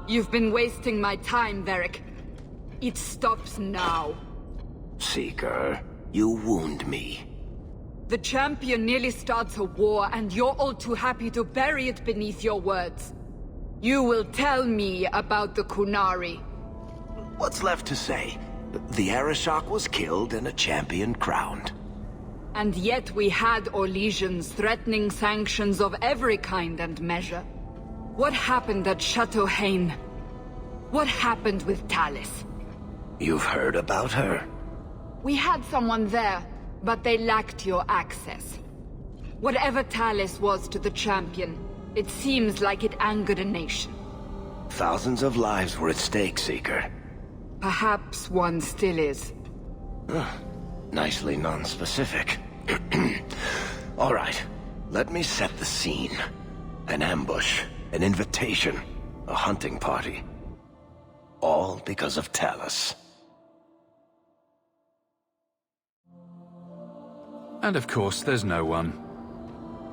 You've been wasting my time, Varric. It stops now. Seeker, you wound me. The champion nearly starts a war, and you're all too happy to bury it beneath your words. You will tell me about the Qunari. What's left to say? The Arishok was killed and a champion crowned. And yet we had Orlesians threatening sanctions of every kind and measure. What happened at Chateau Hain? What happened with Talis? You've heard about her? We had someone there, but they lacked your access. Whatever Talis was to the champion, it seems like it angered a nation. Thousands of lives were at stake, Seeker. Perhaps one still is. Nicely non-specific. All right, let me set the scene. An ambush, an invitation, a hunting party. All because of Talis. And of course, there's no one.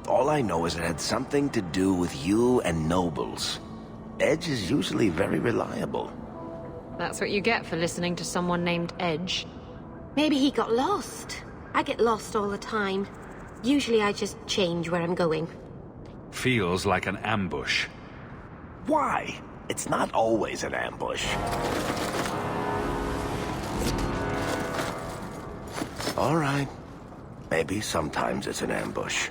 All I know is it had something to do with you and nobles. Edge is usually very reliable. That's what you get for listening to someone named Edge. Maybe he got lost. I get lost all the time. Usually I just change where I'm going. Feels like an ambush. Why? It's not always an ambush. All right. Maybe sometimes it's an ambush.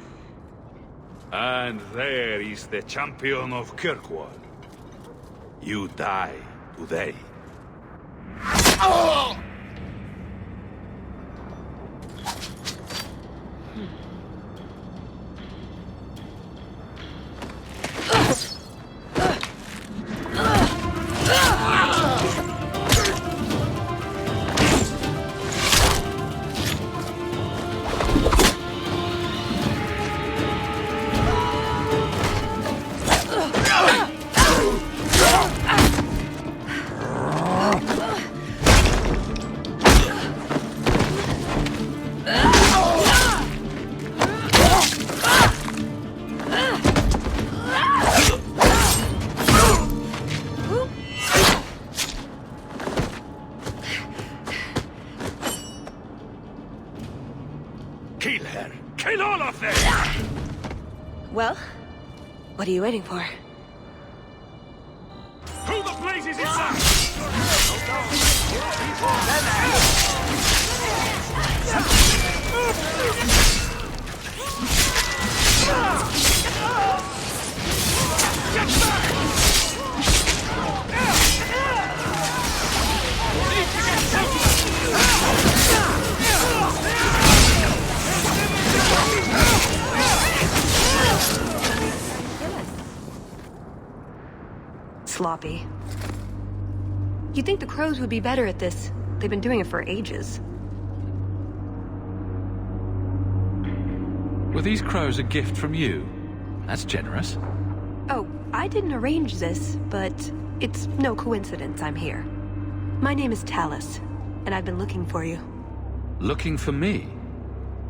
And there is the champion of Kirkwall. You die today. Oh! Kill her! Kill all of them! Well, what are you waiting for? Who the blazes inside? Get back! Sloppy. You'd think the crows would be better at this. They've been doing it for ages. Were these crows a gift from you? That's generous. Oh, I didn't arrange this, but it's no coincidence I'm here. My name is Talis, and I've been looking for you. Looking for me?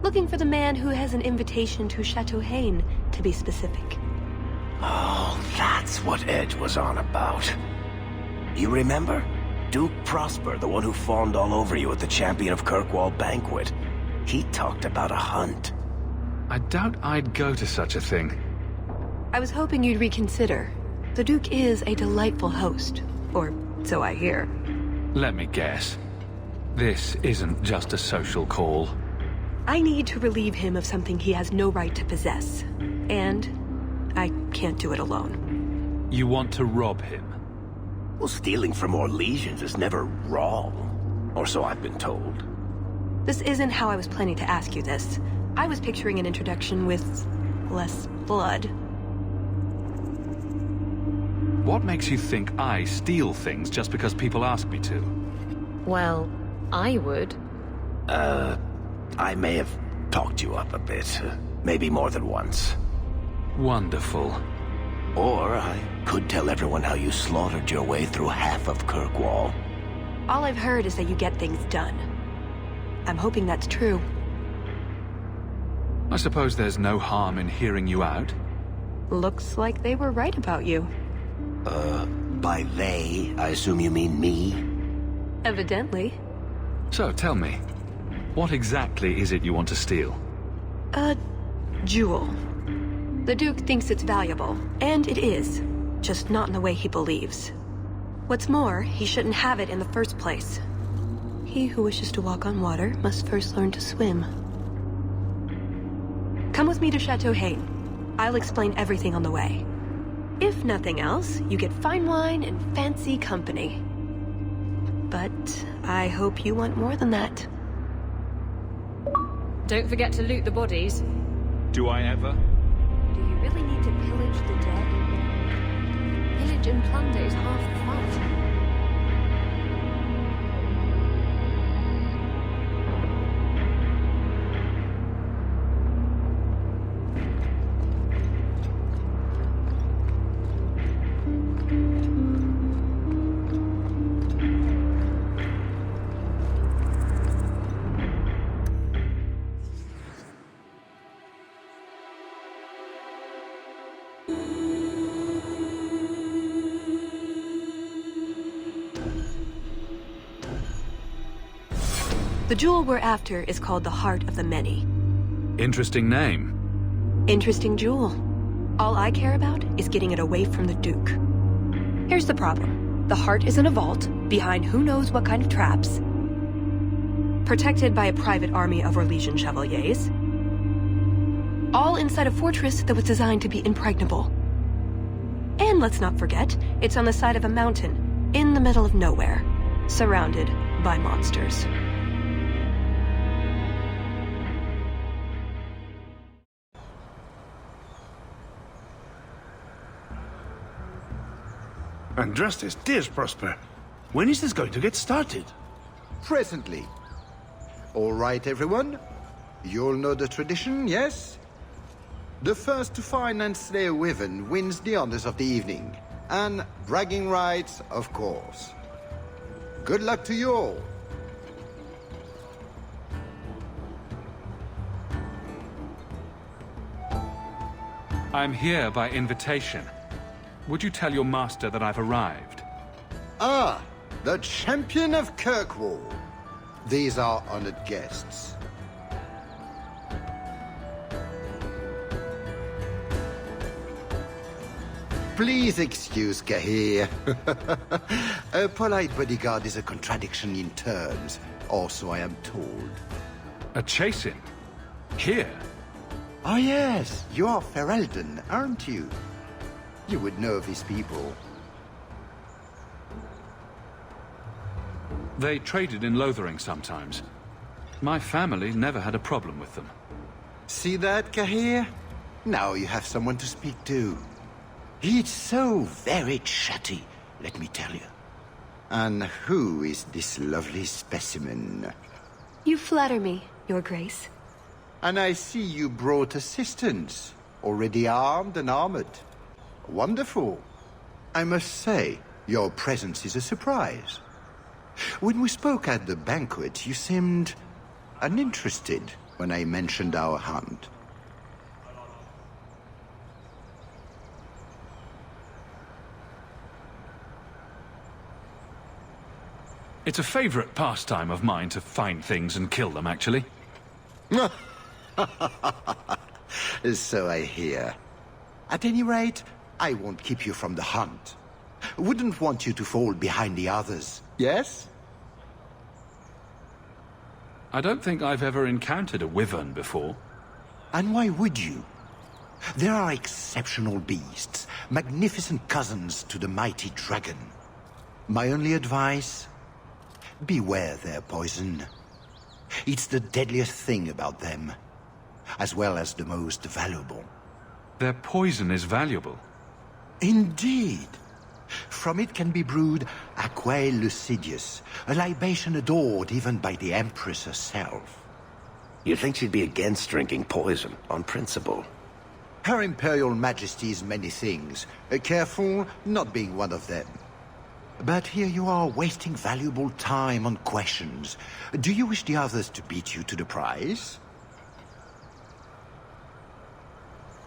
Looking for the man who has an invitation to Chateau Hain, to be specific. Oh, that's what Edge was on about. You remember? Duke Prosper, the one who fawned all over you at the Champion of Kirkwall banquet. He talked about a hunt. I doubt I'd go to such a thing. I was hoping you'd reconsider. The Duke is a delightful host, or so I hear. Let me guess. This isn't just a social call. I need to relieve him of something he has no right to possess. And I can't do it alone. You want to rob him? Well, stealing from Orlesians is never wrong. Or so I've been told. This isn't how I was planning to ask you this. I was picturing an introduction with less blood. What makes you think I steal things just because people ask me to? Well, I would. I may have talked you up a bit. Maybe more than once. Wonderful. Or I could tell everyone how you slaughtered your way through half of Kirkwall. All I've heard is that you get things done. I'm hoping that's true. I suppose there's no harm in hearing you out. Looks like they were right about you. By they, I assume you mean me? Evidently. So, tell me, what exactly is it you want to steal? A jewel. The Duke thinks it's valuable, and it is. Just not in the way he believes. What's more, he shouldn't have it in the first place. He who wishes to walk on water must first learn to swim. Come with me to Chateau Hain. I'll explain everything on the way. If nothing else, you get fine wine and fancy company. But I hope you want more than that. Don't forget to loot the bodies. Do I ever? Do you really need to pillage the dead? Pillage and plunder is half the fun. The jewel we're after is called the Heart of the Many. Interesting name. Interesting jewel. All I care about is getting it away from the Duke. Here's the problem. The heart is in a vault, behind who knows what kind of traps, protected by a private army of Orlesian chevaliers, all inside a fortress that was designed to be impregnable. And let's not forget, it's on the side of a mountain, in the middle of nowhere, surrounded by monsters. Andrastes, dears Prosper. When is this going to get started? Presently. All right, everyone. You'll know the tradition, yes? The first to find and slay a wyvern wins the honors of the evening. And bragging rights, of course. Good luck to you all. I'm here by invitation. Would you tell your master that I've arrived? Ah, the champion of Kirkwall. These are honored guests. Please excuse Cahir. A polite bodyguard is a contradiction in terms, also I am told. A chasing? Here? Oh yes, you are Ferelden, aren't you? You would know these people. They traded in Lothering sometimes. My family never had a problem with them. See that, Cahir? Now you have someone to speak to. It's so very chatty, let me tell you. And who is this lovely specimen? You flatter me, Your Grace. And I see you brought assistance, already armed and armored. Wonderful. I must say, your presence is a surprise. When we spoke at the banquet, you seemed uninterested when I mentioned our hunt. It's a favorite pastime of mine to find things and kill them, actually. So I hear. At any rate, I won't keep you from the hunt. Wouldn't want you to fall behind the others, yes? I don't think I've ever encountered a wyvern before. And why would you? There are exceptional beasts, magnificent cousins to the mighty dragon. My only advice? Beware their poison. It's the deadliest thing about them, as well as the most valuable. Their poison is valuable. Indeed. From it can be brewed Aquae Lucidius, a libation adored even by the Empress herself. You'd think she'd be against drinking poison, on principle. Her Imperial Majesty's many things, careful not being one of them. But here you are wasting valuable time on questions. Do you wish the others to beat you to the prize?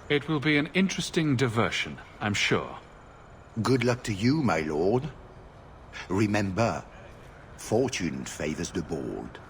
It will be an interesting diversion, I'm sure. Good luck to you, my lord. Remember, fortune favors the bold.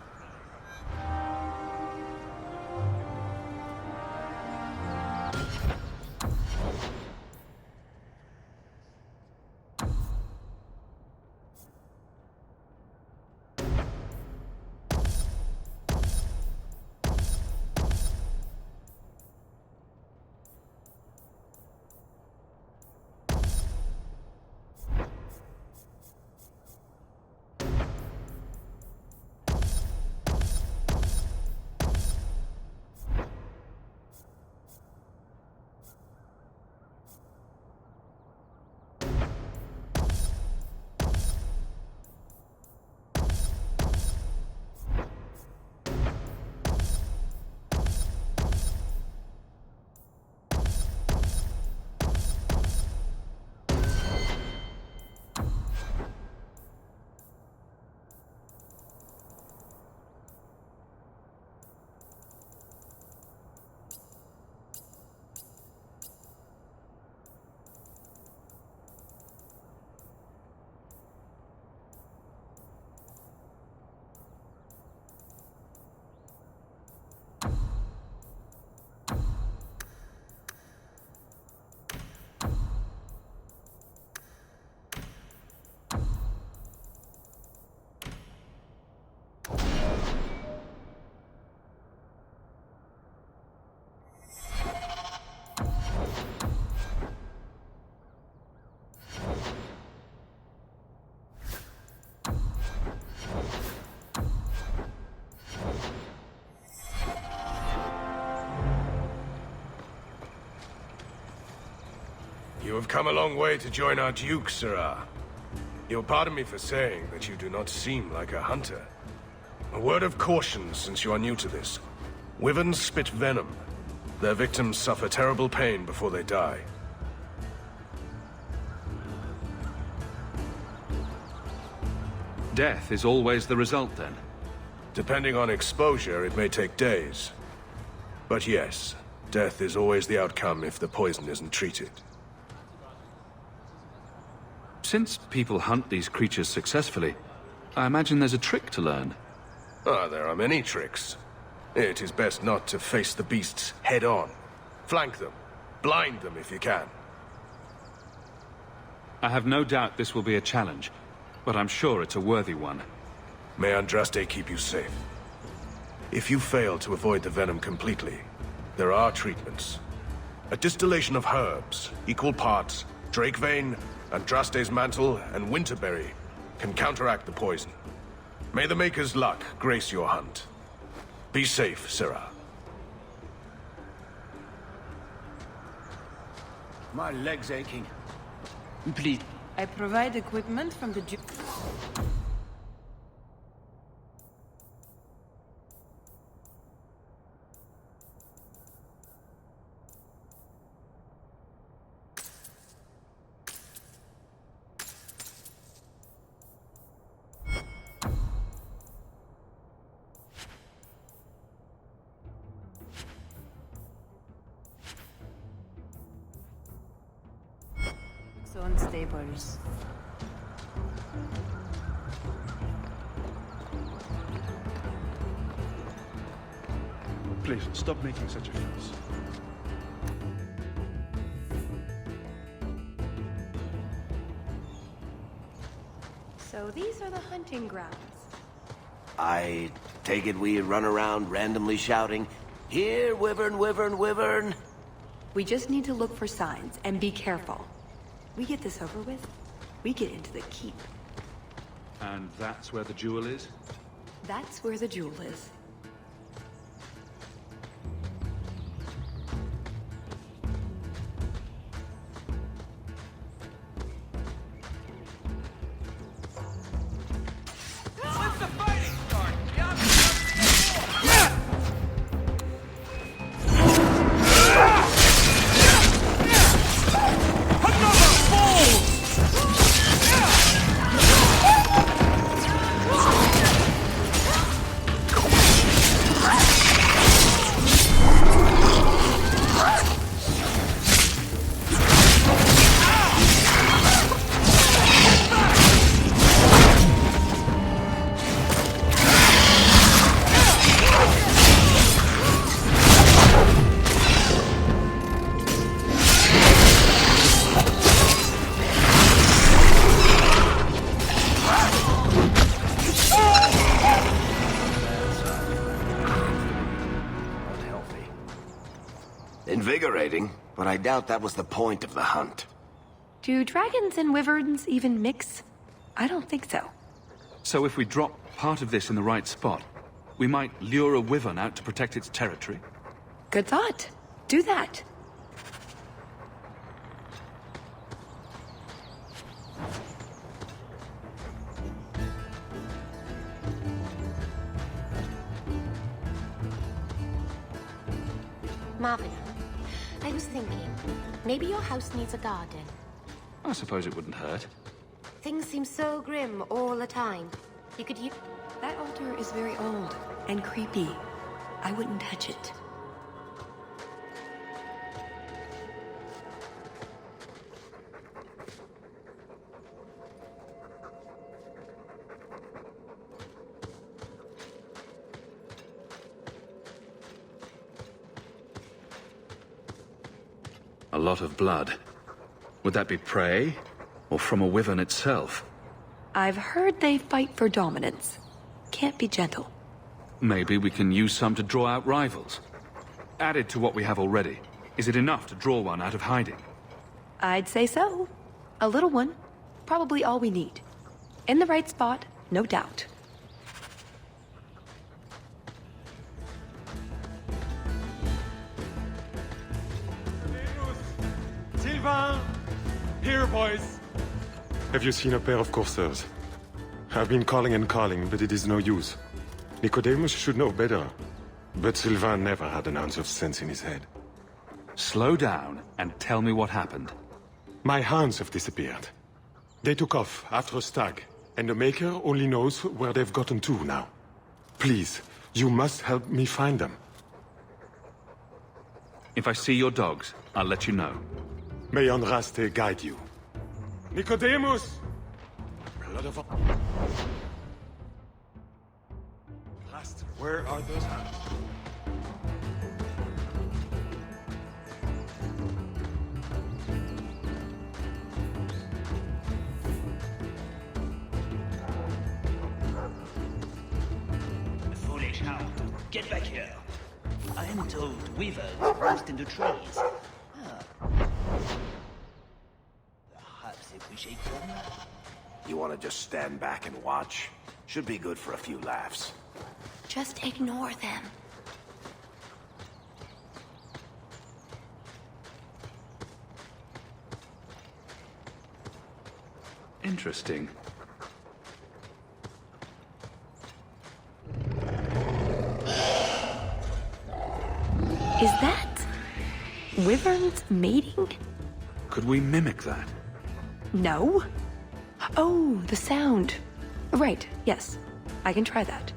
You have come a long way to join our Duke, Sirrah. You'll pardon me for saying that you do not seem like a hunter. A word of caution since you are new to this. Wyverns spit venom. Their victims suffer terrible pain before they die. Death is always the result, then? Depending on exposure, it may take days. But yes, death is always the outcome if the poison isn't treated. Since people hunt these creatures successfully, I imagine there's a trick to learn. Ah, there are many tricks. It is best not to face the beasts head-on. Flank them. Blind them if you can. I have no doubt this will be a challenge, but I'm sure it's a worthy one. May Andraste keep you safe. If you fail to avoid the venom completely, there are treatments. A distillation of herbs, equal parts, Drakevein, Andraste's mantle, and winterberry can counteract the poison. May the Maker's luck grace your hunt. Be safe, Sirrah. My leg's aching. Please. I provide equipment from the on stables. Please, stop making such a fuss. So these are the hunting grounds. I take it we run around randomly shouting, "Here, Wyvern, Wyvern, Wyvern!" We just need to look for signs and be careful. We get this over with, we get into the keep. And that's where the jewel is? That's where the jewel is. Invigorating, but I doubt that was the point of the hunt. Do dragons and wyverns even mix? I don't think so. So if we drop part of this in the right spot, we might lure a wyvern out to protect its territory? Good thought. Do that. Marvin, I was thinking, maybe your house needs a garden. I suppose it wouldn't hurt. Things seem so grim all the time. You could use... That altar is very old and creepy. I wouldn't touch it. A lot of blood. Would that be prey? Or from a wyvern itself? I've heard they fight for dominance. Can't be gentle. Maybe we can use some to draw out rivals. Added to what we have already, is it enough to draw one out of hiding? I'd say so. A little one. Probably all we need. In the right spot, no doubt. Sylvain! Here, boys! Have you seen a pair of coursers? I've been calling and calling, but it is no use. Nicodemus should know better. But Sylvain never had an ounce of sense in his head. Slow down and tell me what happened. My hounds have disappeared. They took off after a stag, and the Maker only knows where they've gotten to now. Please, you must help me find them. If I see your dogs, I'll let you know. May Andraste guide you. Nicodemus! Blood of... Last, where are those hounds? Foolish hound, get back here. I am told weavers roost in the trees. Perhaps if we shake them? You want to just stand back and watch? Should be good for a few laughs. Just ignore them. Interesting. Is that... wyverns mating? Could we mimic that? No. Oh, the sound. Right, yes. I can try that.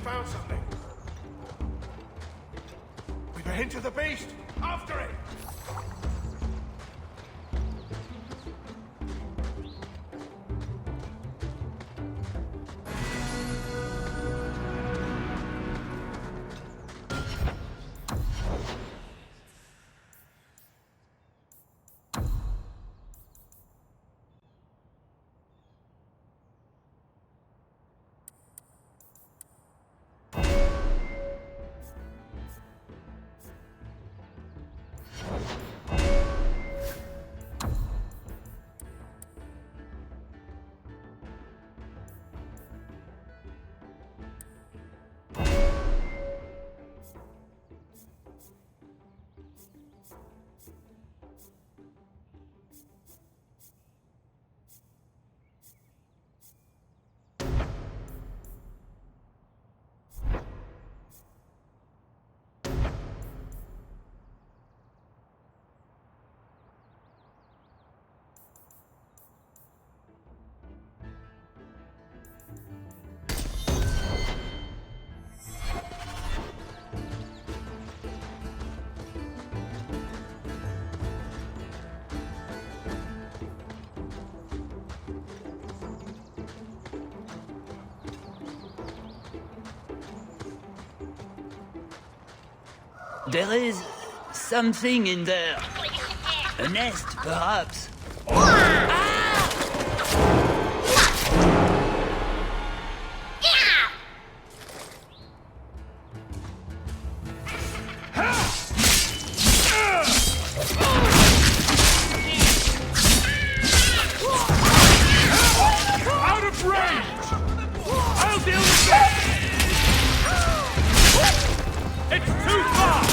found something. We've a hint of the beast! After it! There is something in there. A nest, perhaps. Out of range! I'll deal with that! It's too far!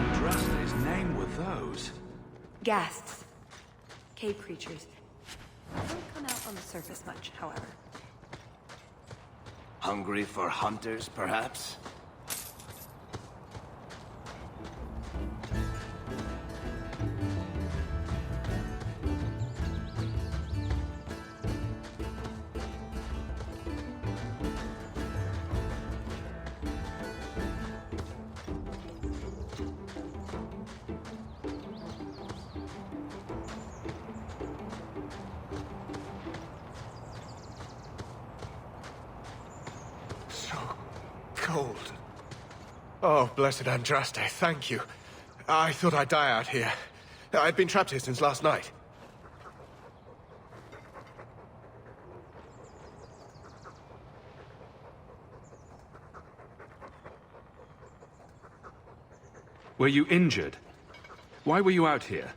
Andraste's name were those. Ghasts. Cave creatures. Don't come out on the surface much, however. Hungry for hunters, perhaps? Cold. Oh, blessed Andraste, thank you. I thought I'd die out here. I've been trapped here since last night. Were you injured? Why were you out here?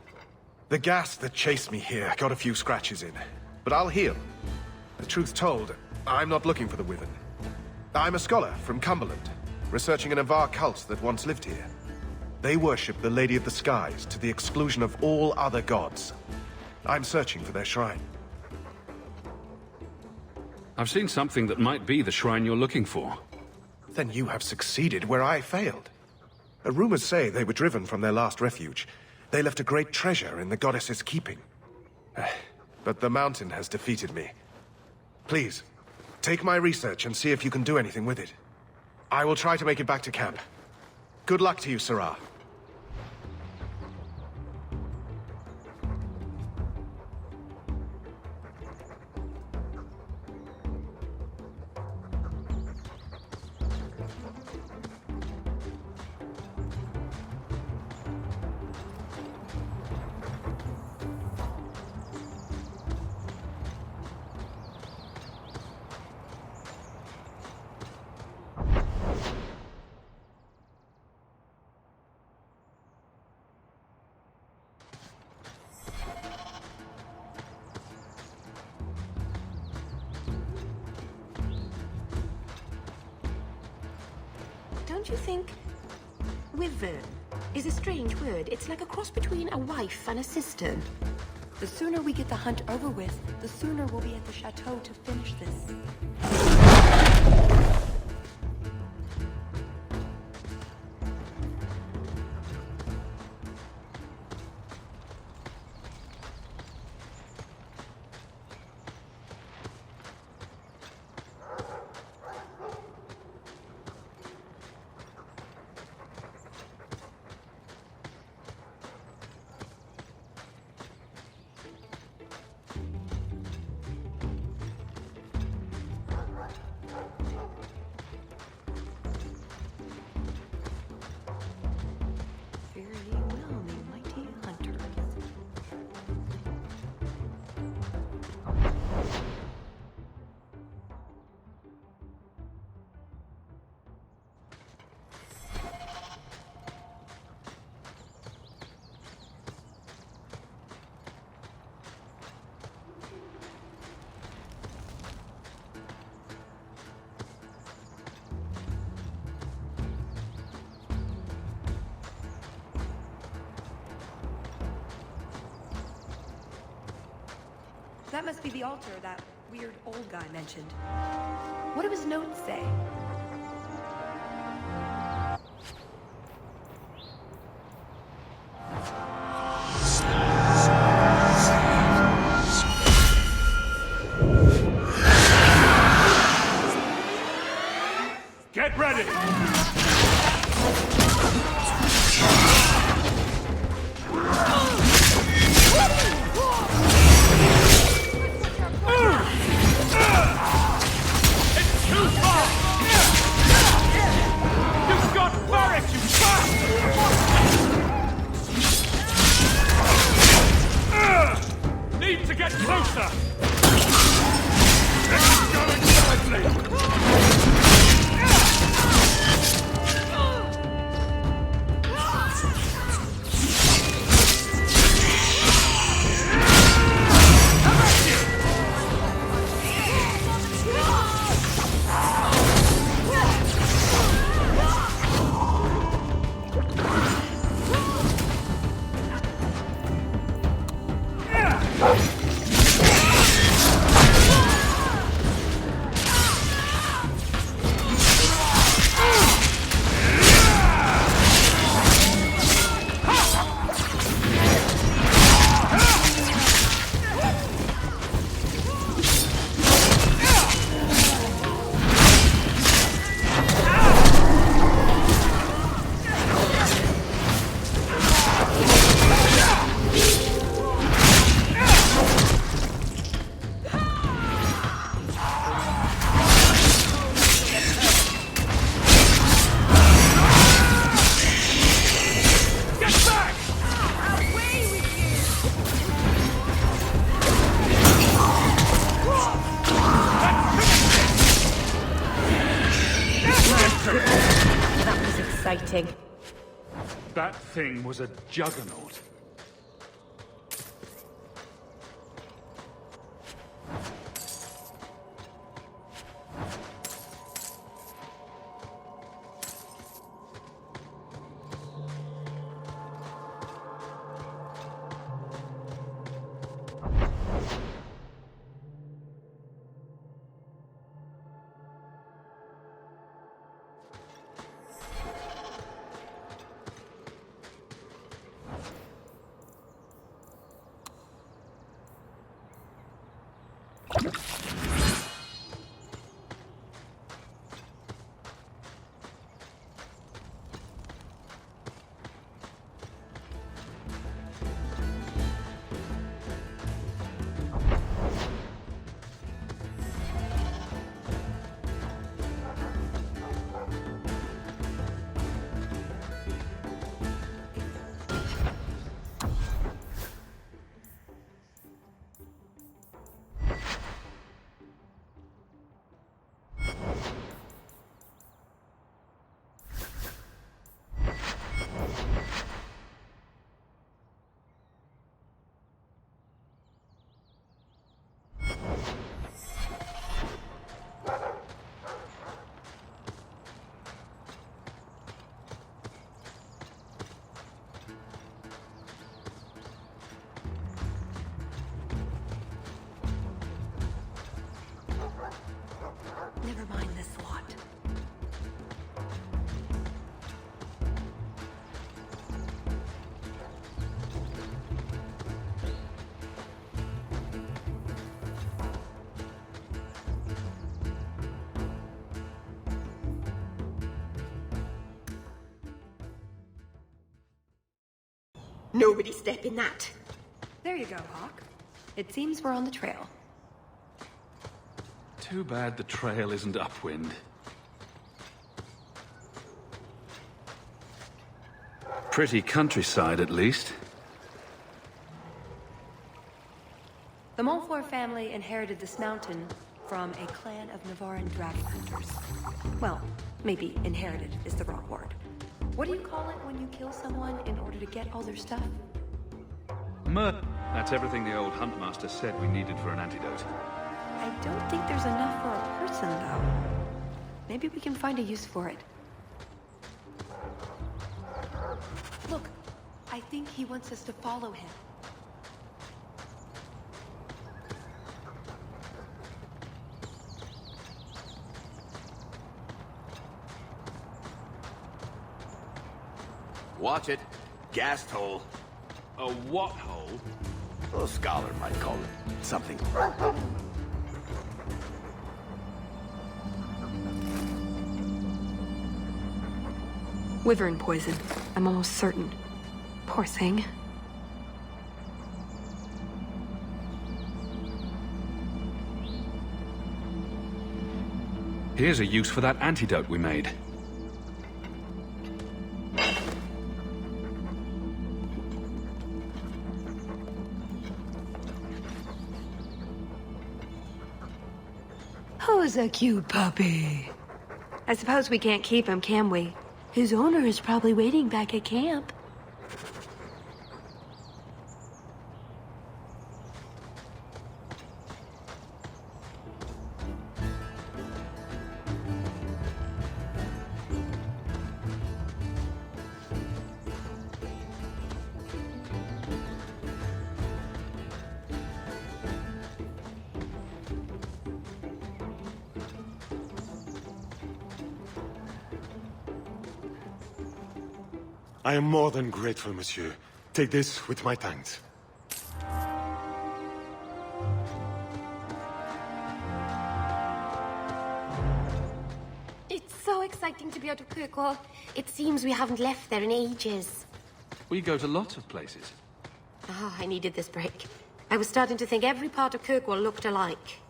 The gas that chased me here got a few scratches in, but I'll heal. The truth told, I'm not looking for the Wyvern. I'm a scholar from Cumberland, researching an Avar cult that once lived here. They worship the Lady of the Skies to the exclusion of all other gods. I'm searching for their shrine. I've seen something that might be the shrine you're looking for. Then you have succeeded where I failed. Rumors say they were driven from their last refuge. They left a great treasure in the goddess's keeping. But the mountain has defeated me. Please, take my research and see if you can do anything with it. I will try to make it back to camp. Good luck to you, Sirah. don't you think wyvern is a strange word? It's like a cross between a wife and a sister. The sooner we get the hunt over with, the sooner we'll be at the chateau to finish this. That must be the altar that weird old guy mentioned. What do his notes say? Get ready! Need to get closer! It's going badly! That was exciting. That thing was a juggernaut. Never mind this lot. Nobody step in that. There you go, Hawk. It seems we're on the trail. Too bad the trail isn't upwind. Pretty countryside, at least. The Montfort family inherited this mountain from a clan of Navaran dragon hunters. Well, maybe inherited is the wrong word. What do you call it when you kill someone in order to get all their stuff? That's everything the old huntmaster said we needed for an antidote. I don't think there's enough for a person, though. Maybe we can find a use for it. Look, I think he wants us to follow him. Watch it. Gas hole. A what hole? A scholar might call it something. Wyvern poison. I'm almost certain. Poor thing. Here's a use for that antidote we made. Who's a cute puppy? I suppose we can't keep him, can we? His owner is probably waiting back at camp. I am more than grateful, monsieur. Take this with my thanks. It's so exciting to be out of Kirkwall. It seems we haven't left there in ages. We go to lots of places. Oh, I needed this break. I was starting to think every part of Kirkwall looked alike.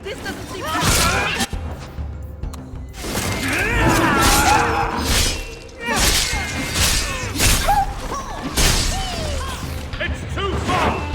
This doesn't seem It's too far!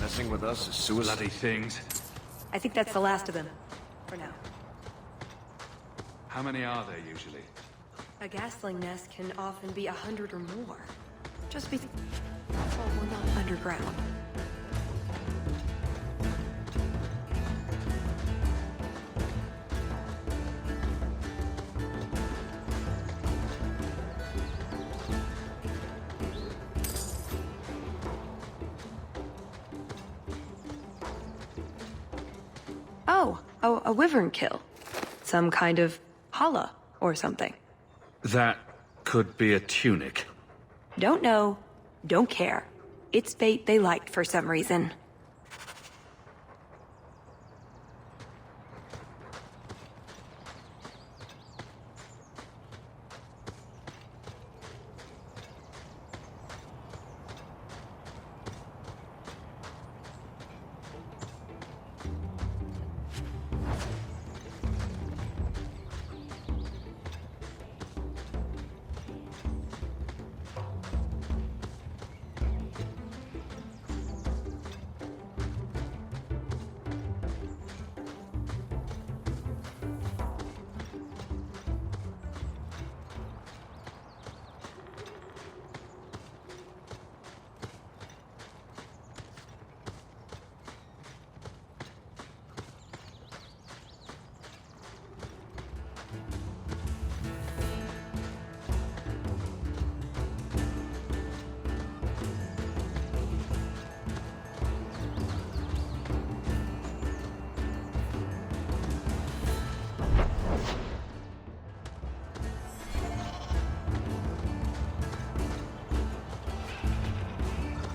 Messing with us is suicide. Bloody things. I think that's the last of them. For now. How many are there usually? A gasling nest can often be 100 or more. Just be... Well, we're not underground. Oh, a wyvern kill. Some kind of holla or something. That could be a tunic. Don't know. Don't care. It's bait they liked for some reason.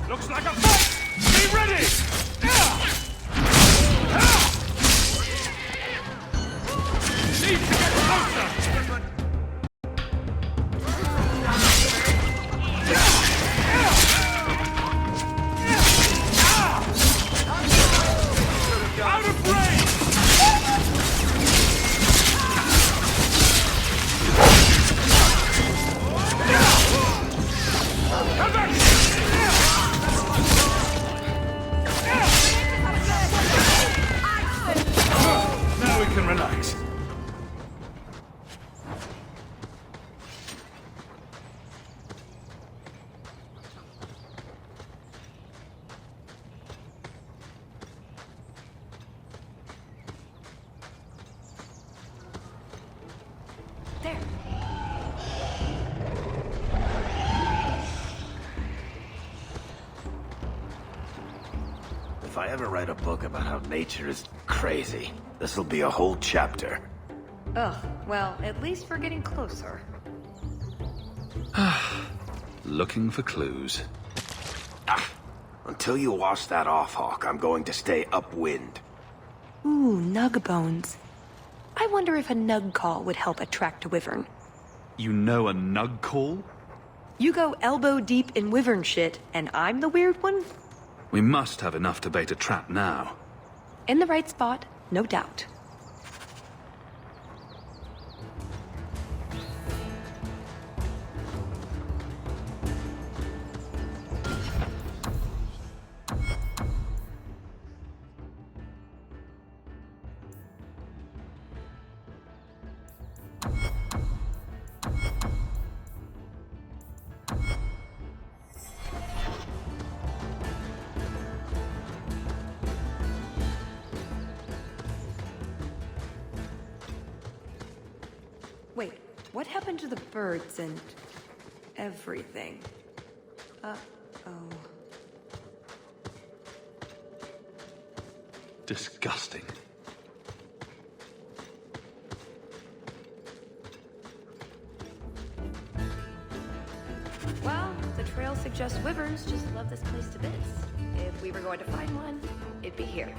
Looks like a fight! Be ready! Need to get closer! Out of range! Come back! Now we can relax. There. If I ever write a book about how nature is crazy, this'll be a whole chapter. Ugh, well, at least we're getting closer. Looking for clues. Until you wash that off, Hawk, I'm going to stay upwind. Ooh, nug bones. I wonder if a nug call would help attract a wyvern. You know a nug call? You go elbow deep in wyvern shit, and I'm the weird one? We must have enough to bait a trap now. In the right spot, no doubt. Wait, what happened to the birds and everything? Uh-oh. Disgusting. Well, the trail suggests wyverns just love this place to bits. If we were going to find one, it'd be here.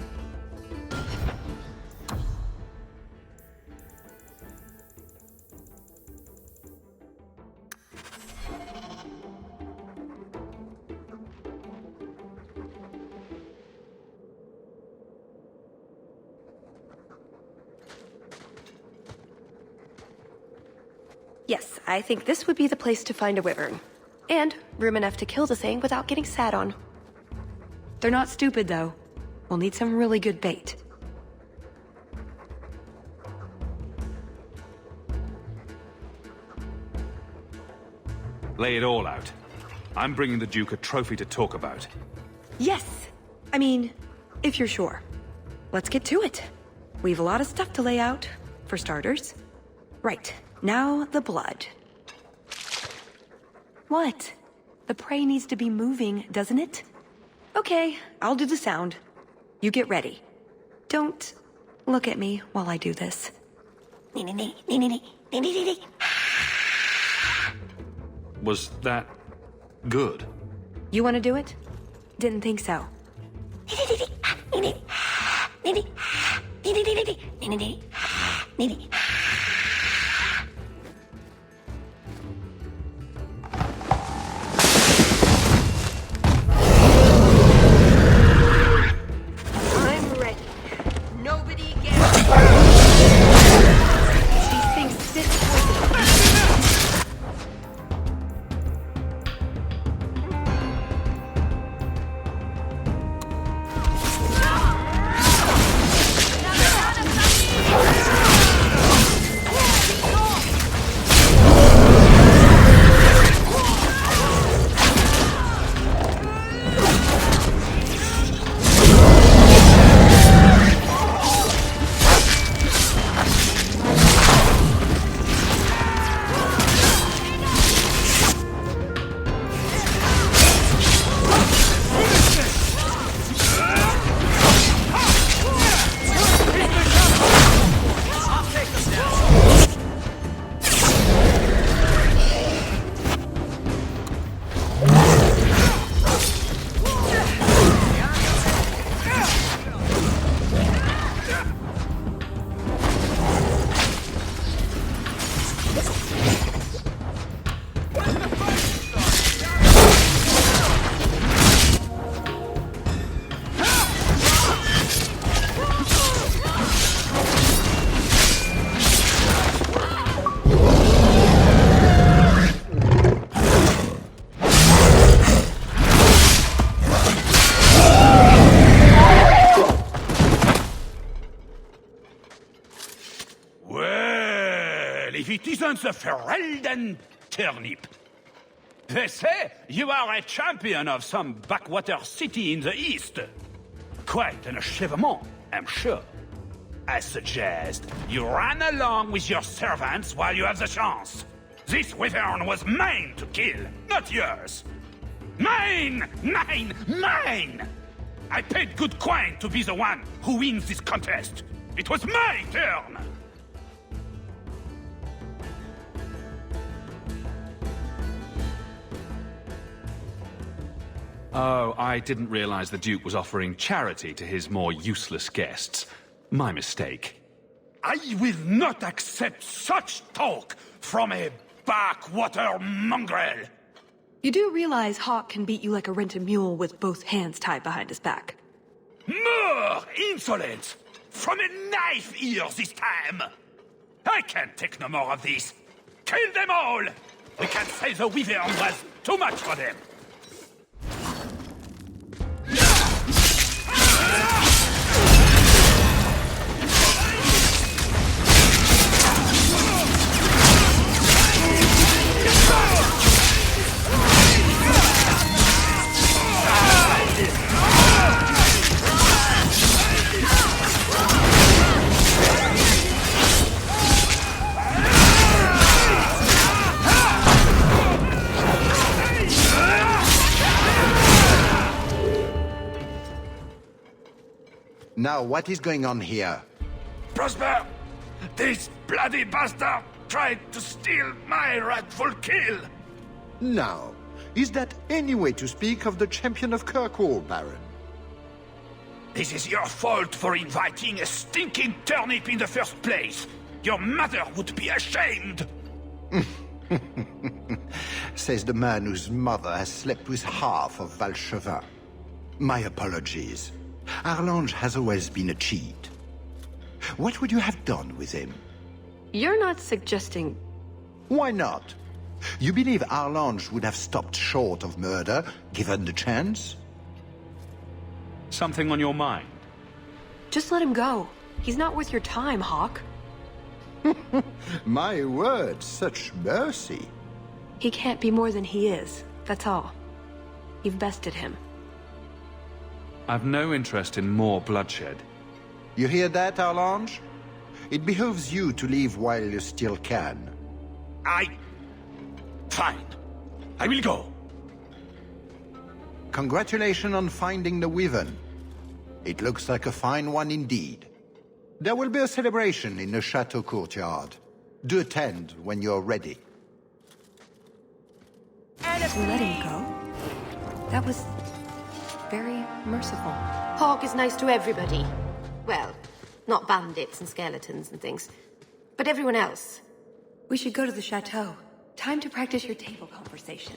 Yes, I think this would be the place to find a wyvern. And room enough to kill the thing without getting sat on. They're not stupid, though. We'll need some really good bait. Lay it all out. I'm bringing the Duke a trophy to talk about. Yes! I mean, if you're sure. Let's get to it. We've a lot of stuff to lay out, for starters. Right, now the blood. What? The prey needs to be moving, doesn't it? Okay, I'll do the sound. You get ready. Don't Look at me while I do this. Was that good? You want to do it? Didn't think so. I'm ready. Nobody gets... These things sit poison. If it isn't the Ferelden turnip. They say you are a champion of some backwater city in the east. Quite an achievement, I'm sure. I suggest you run along with your servants while you have the chance. This wyvern was mine to kill, not yours. Mine! Mine! Mine! I paid good coin to be the one who wins this contest. It was my turn! Oh, I didn't realize the Duke was offering charity to his more useless guests. My mistake. I will not accept such talk from a backwater mongrel! You do realize Hawk can beat you like a rented mule with both hands tied behind his back. More insolence! From a knife ear this time! I can't take no more of this! Kill them all! We can't say the wyvern was too much for them! Now, what is going on here? Prosper! This bloody bastard tried to steal my rightful kill! Now, is that any way to speak of the champion of Kirkwall, Baron? This is your fault for inviting a stinking turnip in the first place! Your mother would be ashamed! Says the man whose mother has slept with half of Valchevin. My apologies. Arlange has always been a cheat. What would you have done with him? You're not suggesting... Why not? You believe Arlange would have stopped short of murder, given the chance? Something on your mind? Just let him go. He's not worth your time, Hawk. My word, such mercy. He can't be more than he is, that's all. You've bested him. I've no interest in more bloodshed. You hear that, Arlange? It behooves you to leave while you still can. Fine. I will go. Congratulations on finding the wyvern. It looks like a fine one indeed. There will be a celebration in the chateau courtyard. Do attend when you're ready. To let him go? That was very merciful. Hawk is nice to everybody. Well, not bandits and skeletons and things, but everyone else. We should go to the chateau. Time to practice your table conversation.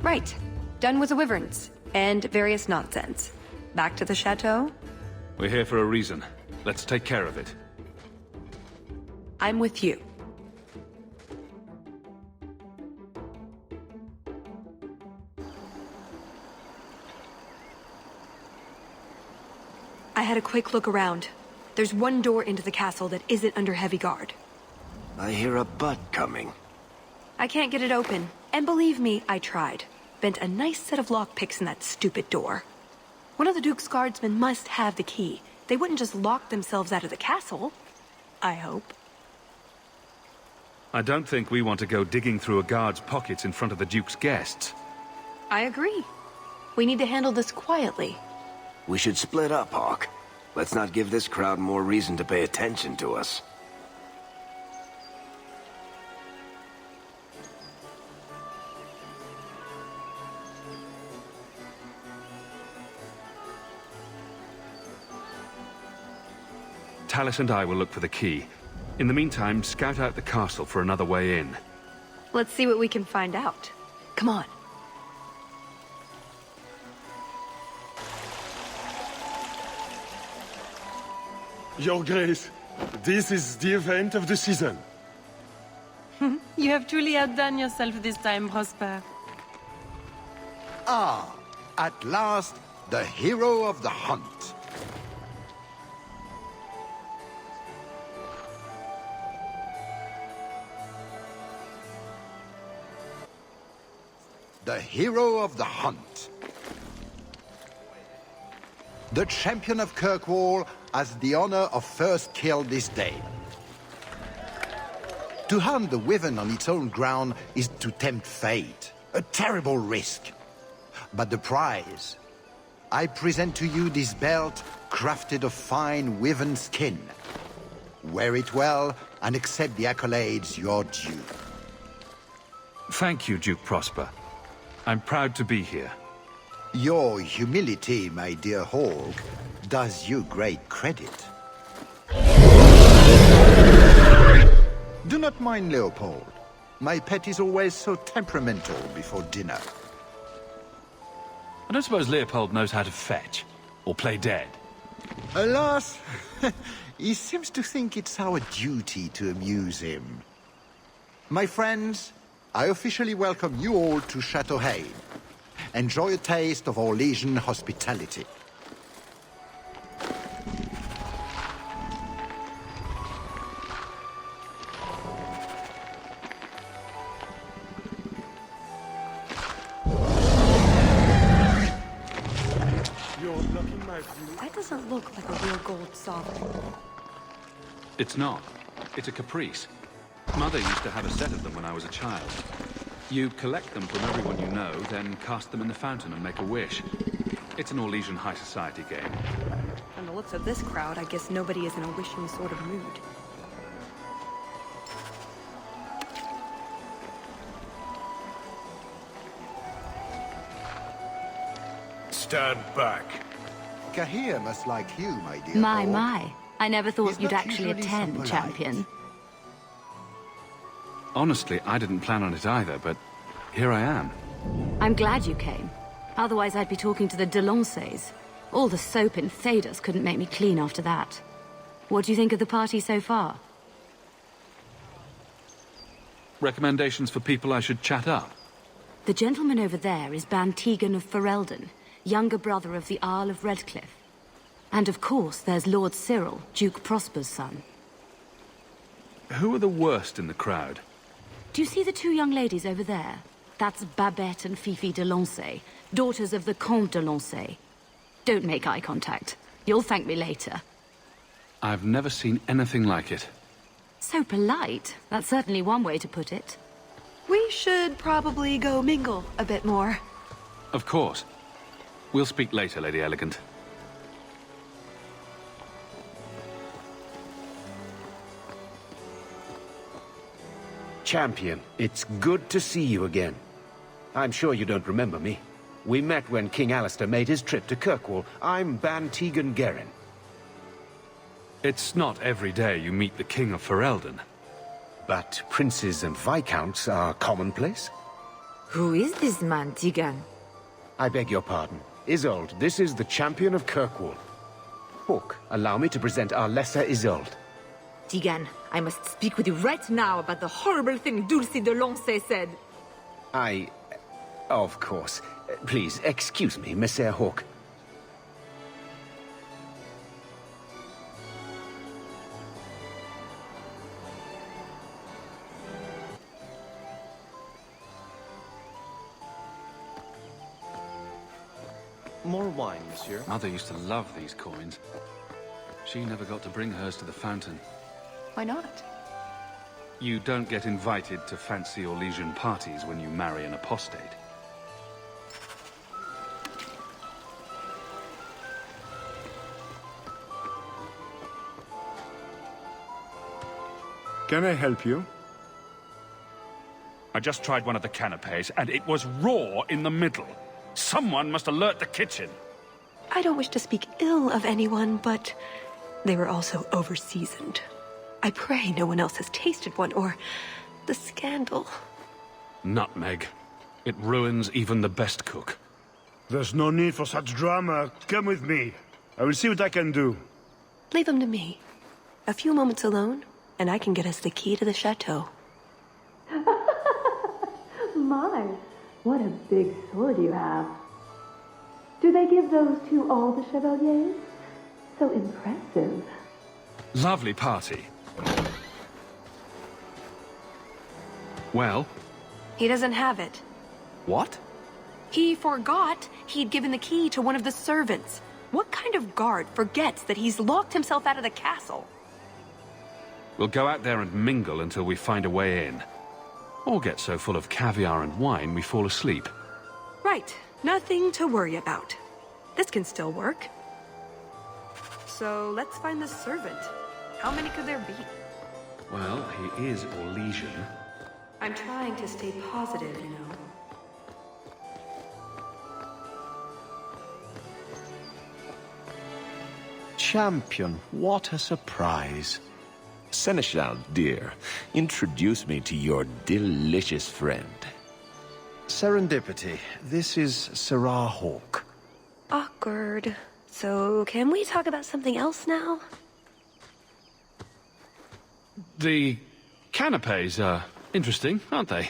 Right. Done with the wyverns. And various nonsense. Back to the chateau? We're here for a reason. Let's take care of it. I'm with you. I had a quick look around. There's one door into the castle that isn't under heavy guard. I hear a butt coming. I can't get it open. And believe me, I tried. Bent a nice set of lockpicks in that stupid door. One of the Duke's guardsmen must have the key. They wouldn't just lock themselves out of the castle. I hope. I don't think we want to go digging through a guard's pockets in front of the Duke's guests. I agree. We need to handle this quietly. We should split up, Hawk. Let's not give this crowd more reason to pay attention to us. Tallis and I will look for the key. In the meantime, scout out the castle for another way in. Let's see what we can find out. Come on. Your Grace, this is the event of the season. You have truly outdone yourself this time, Prosper. Ah, at last, the hero of the hunt. The hero of the hunt. The champion of Kirkwall has the honor of first kill this day. To hunt the wyvern on its own ground is to tempt fate. A terrible risk. But the prize... I present to you this belt crafted of fine wyvern skin. Wear it well and accept the accolades you're due. Thank you, Duke Prosper. I'm proud to be here. Your humility, my dear Hawk, does you great credit. Do not mind Leopold. My pet is always so temperamental before dinner. I don't suppose Leopold knows how to fetch, or play dead. Alas, he seems to think it's our duty to amuse him. My friends, I officially welcome you all to Chateau Hain. Enjoy a taste of Orlesian hospitality. You're blocking my view. That doesn't look like a real gold sovereign. It's not. It's a caprice. Mother used to have a set of them when I was a child. You collect them from everyone you know, then cast them in the fountain and make a wish. It's an Orlesian high society game. From the looks of this crowd, I guess nobody is in a wishing sort of mood. Stand back. Kahir must like you, my dear My, Hawk. my. I never thought He's you'd not actually usually so attend, polite. champion. Honestly, I didn't plan on it either, but here I am. I'm glad you came. Otherwise, I'd be talking to the Delanceys. All the soap in Thedas couldn't make me clean after that. What do you think of the party so far? Recommendations for people I should chat up? The gentleman over there is Bantegan of Ferelden, younger brother of the Isle of Redcliffe. And of course, there's Lord Cyril, Duke Prosper's son. Who are the worst in the crowd? Do you see the two young ladies over there? That's Babette and Fifi Delancey, daughters of the Comte Delancey. Don't make eye contact. You'll thank me later. I've never seen anything like it. So polite. That's certainly one way to put it. We should probably go mingle a bit more. Of course. We'll speak later, Lady Elegant. Champion, it's good to see you again. I'm sure you don't remember me. We met when King Alistair made his trip to Kirkwall. I'm Ban Tegan Gerin. It's not every day you meet the King of Ferelden. But princes and viscounts are commonplace. Who is this man, Tegan? I beg your pardon. Isolde, this is the champion of Kirkwall. Hawke, allow me to present our lesser Isolde. Tegan, I must speak with you right now about the horrible thing Dulce de Lancey said. Of course. Please, excuse me, Messer Hawke. More wine, monsieur. Mother used to love these coins. She never got to bring hers to the fountain. Why not? You don't get invited to fancy Orlesian parties when you marry an apostate. Can I help you? I just tried one of the canapes, and it was raw in the middle. Someone must alert the kitchen. I don't wish to speak ill of anyone, but they were also over-seasoned. I pray no one else has tasted one, or the scandal. Nutmeg. It ruins even the best cook. There's no need for such drama. Come with me. I will see what I can do. Leave them to me. A few moments alone, and I can get us the key to the chateau. My, what a big sword you have. Do they give those to all the chevaliers? So impressive. Lovely party. Well? He doesn't have it. What? He forgot he'd given the key to one of the servants. What kind of guard forgets that he's locked himself out of the castle? We'll go out there and mingle until we find a way in. Or get so full of caviar and wine we fall asleep. Right. Nothing to worry about. This can still work. So let's find the servant. How many could there be? Well, he is Orlesian. I'm trying to stay positive, you know. Champion, what a surprise. Seneschal, dear, introduce me to your delicious friend. Serendipity. This is Sirrah Hawke. Awkward. So, can we talk about something else now? The canapes are interesting, aren't they?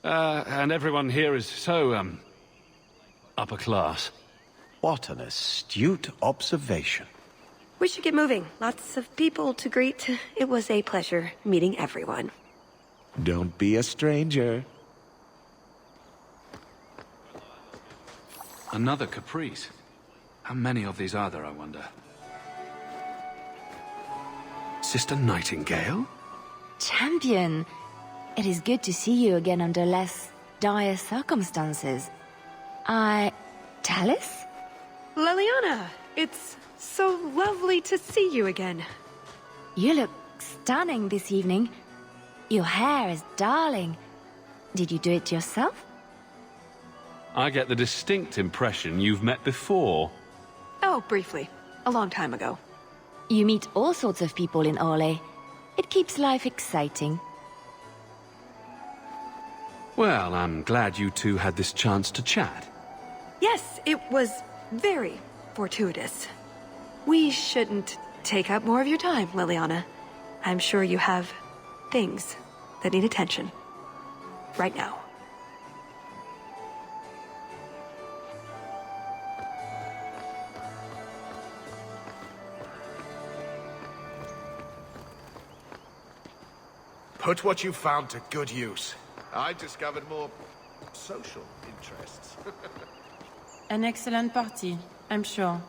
And everyone here is so, upper class. What an astute observation. We should get moving. Lots of people to greet. It was a pleasure meeting everyone. Don't be a stranger. Another caprice. How many of these are there, I wonder? Sister Nightingale? Champion, it is good to see you again under less dire circumstances. Tallis? Leliana, it's so lovely to see you again. You look stunning this evening. Your hair is darling. Did you do it yourself? I get the distinct impression you've met before. Oh, briefly. A long time ago. You meet all sorts of people in Orlais. It keeps life exciting. Well, I'm glad you two had this chance to chat. Yes, it was very fortuitous. We shouldn't take up more of your time, Leliana. I'm sure you have things that need attention. Right now. Put what you found to good use. I discovered more social interests. An excellent party, I'm sure.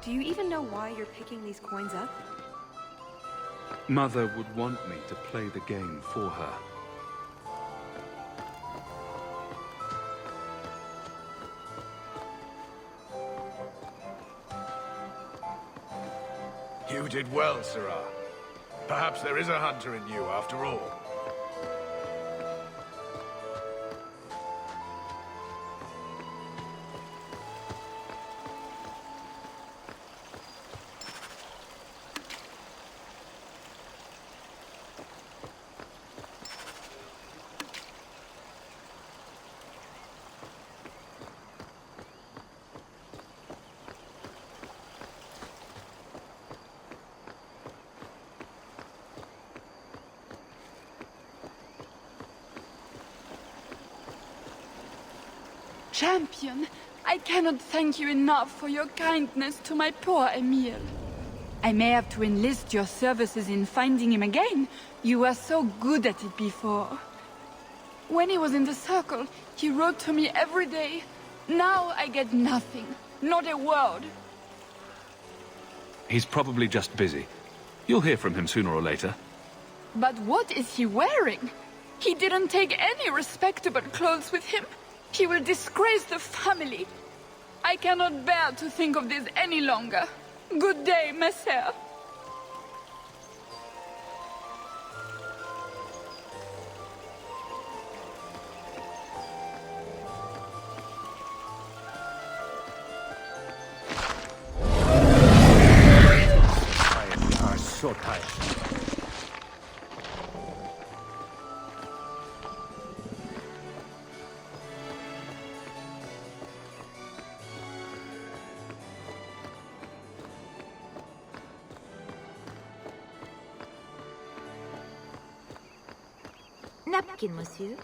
Do you even know why you're picking these coins up? Mother would want me to play the game for her. You did well, Sirrah. Perhaps there is a hunter in you, after all. Champion, I cannot thank you enough for your kindness to my poor Emile. I may have to enlist your services in finding him again. You were so good at it before. When he was in the circle, he wrote to me every day. Now I get nothing, not a word. He's probably just busy. You'll hear from him sooner or later. But what is he wearing? He didn't take any respectable clothes with him. He will disgrace the family. I cannot bear to think of this any longer. Good day, Messer. I are so tired. Napkin, monsieur.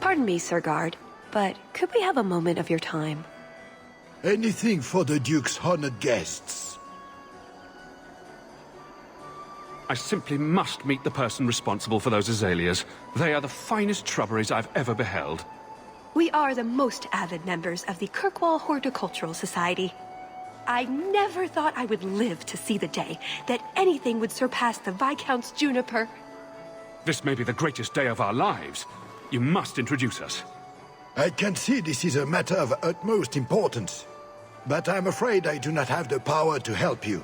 Pardon me, Sir Guard, but could we have a moment of your time? Anything for the Duke's honored guests. I simply must meet the person responsible for those azaleas. They are the finest shrubberies I've ever beheld. We are the most avid members of the Kirkwall Horticultural Society. I never thought I would live to see the day that anything would surpass the Viscount's juniper. This may be the greatest day of our lives. You must introduce us. I can see this is a matter of utmost importance, but I'm afraid I do not have the power to help you.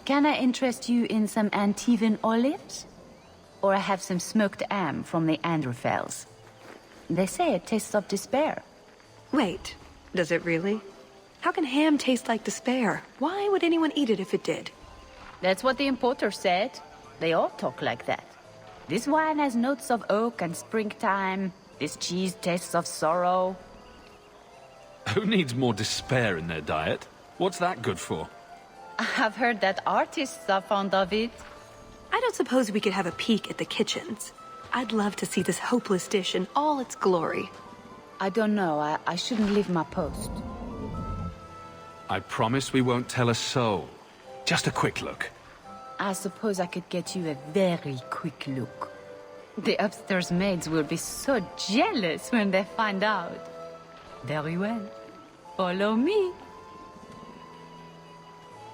Can I interest you in some Antivan olives? Or I have some smoked ham from the Androfels. They say it tastes of despair. Wait, does it really? How can ham taste like despair? Why would anyone eat it if it did? That's what the importer said. They all talk like that. This wine has notes of oak and springtime. This cheese tastes of sorrow. Who needs more despair in their diet? What's that good for? I've heard that artists are fond of it. I don't suppose we could have a peek at the kitchens. I'd love to see this hopeless dish in all its glory. I don't know. I shouldn't leave my post. I promise we won't tell a soul. Just a quick look. I suppose I could get you a very quick look. The upstairs maids will be so jealous when they find out. Very well. Follow me.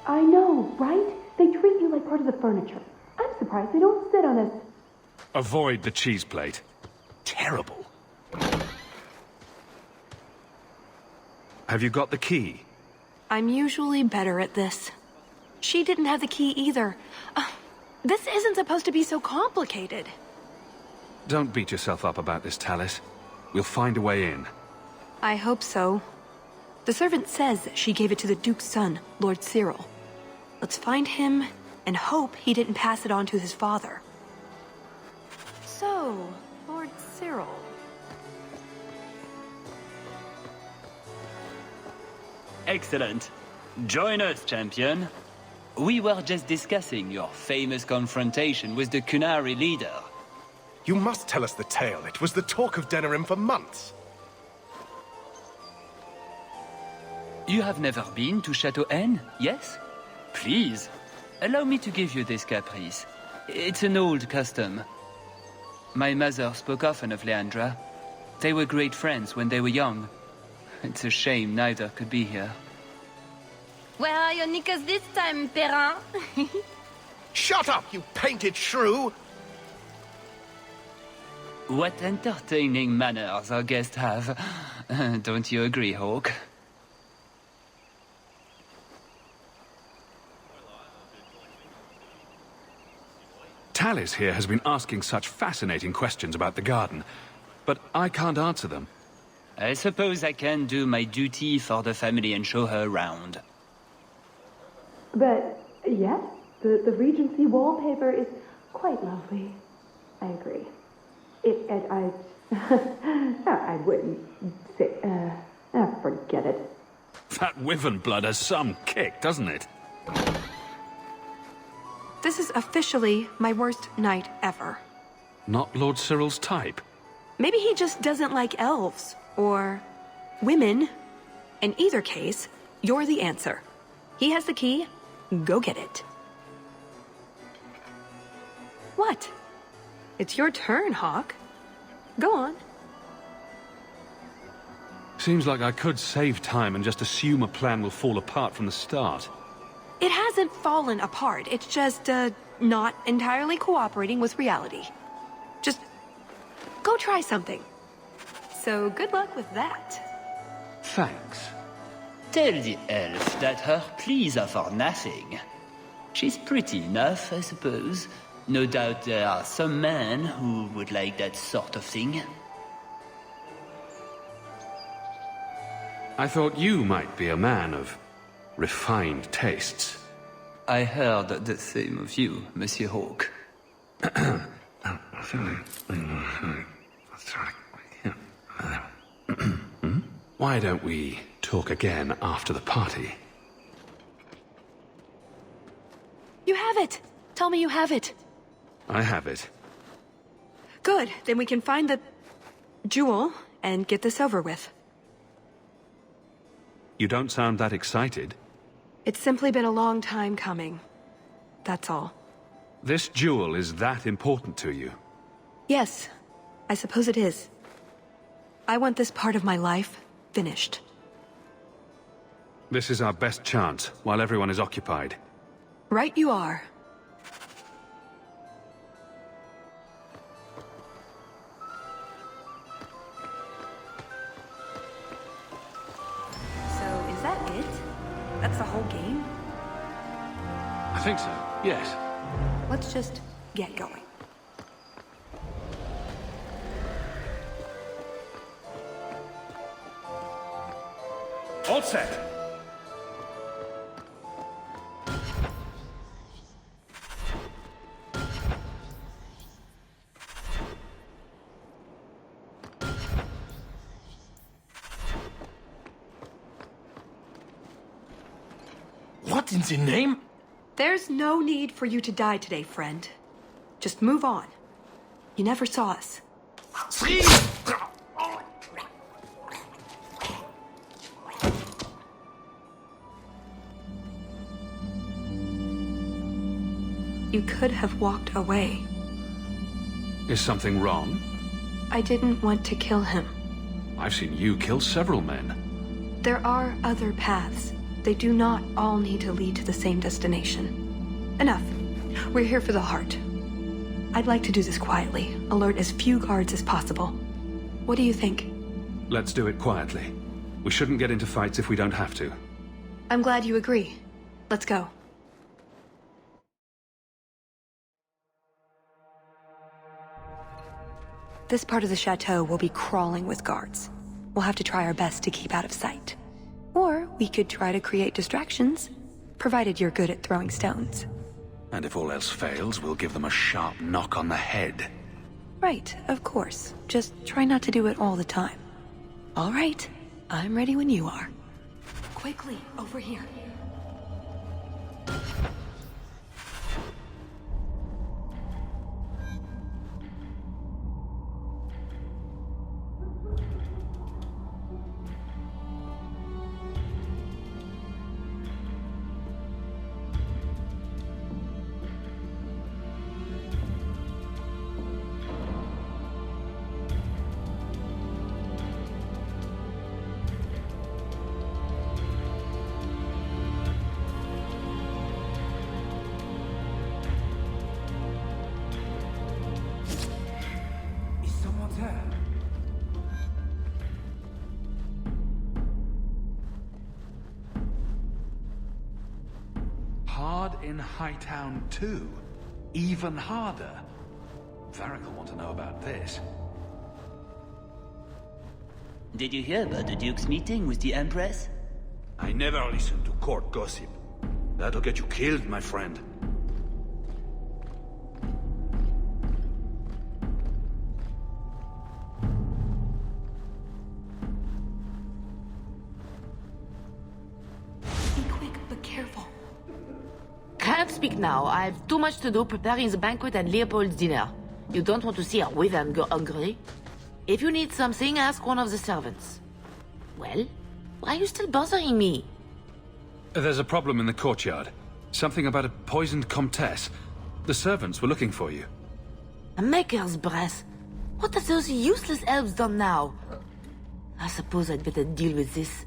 I know, right? They treat you like part of the furniture. I'm surprised they don't sit on us. Avoid the cheese plate. Terrible. Have you got the key? I'm usually better at this. She didn't have the key either. This isn't supposed to be so complicated. Don't beat yourself up about this, Tallis. We'll find a way in. I hope so. The servant says she gave it to the Duke's son, Lord Cyril. Let's find him and hope he didn't pass it on to his father. So, Lord Cyril. Excellent. Join us, champion. We were just discussing your famous confrontation with the Qunari leader. You must tell us the tale. It was the talk of Denerim for months. You have never been to Chateau Haine, yes? Please, allow me to give you this caprice. It's an old custom. My mother spoke often of Leandra. They were great friends when they were young. It's a shame neither could be here. Where are your knickers this time, Perrin? Shut up, you painted shrew! What entertaining manners our guests have. Don't you agree, Hawke? Tallis here has been asking such fascinating questions about the garden, but I can't answer them. I suppose I can do my duty for the family and show her around. But, yes, the Regency wallpaper is quite lovely. I agree. I wouldn't say, forget it. That wyvern blood has some kick, doesn't it? This is officially my worst night ever. Not Lord Cyril's type. Maybe he just doesn't like elves, or women. In either case, you're the answer. He has the key, go get it. What? It's your turn, Hawke. Go on. Seems like I could save time and just assume a plan will fall apart from the start. It hasn't fallen apart. It's just, not entirely cooperating with reality. Just go try something. So good luck with that. Thanks. Tell the elf that her pleas are for nothing. She's pretty enough, I suppose. No doubt there are some men who would like that sort of thing. I thought you might be a man of refined tastes. I heard the same of you, Monsieur Hawke. Why don't we talk again after the party? You have it! Tell me you have it. I have it. Good, then we can find the jewel and get this over with. You don't sound that excited. It's simply been a long time coming. That's all. This jewel is that important to you? Yes, I suppose it is. I want this part of my life finished. This is our best chance, while everyone is occupied. Right you are. So, is that it? That's the whole game? I think so, yes. Let's just get going. All set. What in the name? There's no need for you to die today, friend. Just move on. You never saw us. You could have walked away. Is something wrong? I didn't want to kill him. I've seen you kill several men. There are other paths. They do not all need to lead to the same destination. Enough. We're here for the heart. I'd like to do this quietly, alert as few guards as possible. What do you think? Let's do it quietly. We shouldn't get into fights if we don't have to. I'm glad you agree. Let's go. This part of the chateau will be crawling with guards. We'll have to try our best to keep out of sight. Or we could try to create distractions, provided you're good at throwing stones. And if all else fails, we'll give them a sharp knock on the head. Right, of course. Just try not to do it all the time. All right, I'm ready when you are. Quickly, over here. Hard in Hightown too? Even harder? Varric will want to know about this. Did you hear about the Duke's meeting with the Empress? I never listen to court gossip. That'll get you killed, my friend. Be quick, but careful. Can't speak now. I've too much to do preparing the banquet and Leopold's dinner. You don't want to see our Wyvern go hungry. If you need something, ask one of the servants. Well, why are you still bothering me? There's a problem in the courtyard. Something about a poisoned comtesse. The servants were looking for you. A maker's breath. What have those useless elves done now? I suppose I'd better deal with this.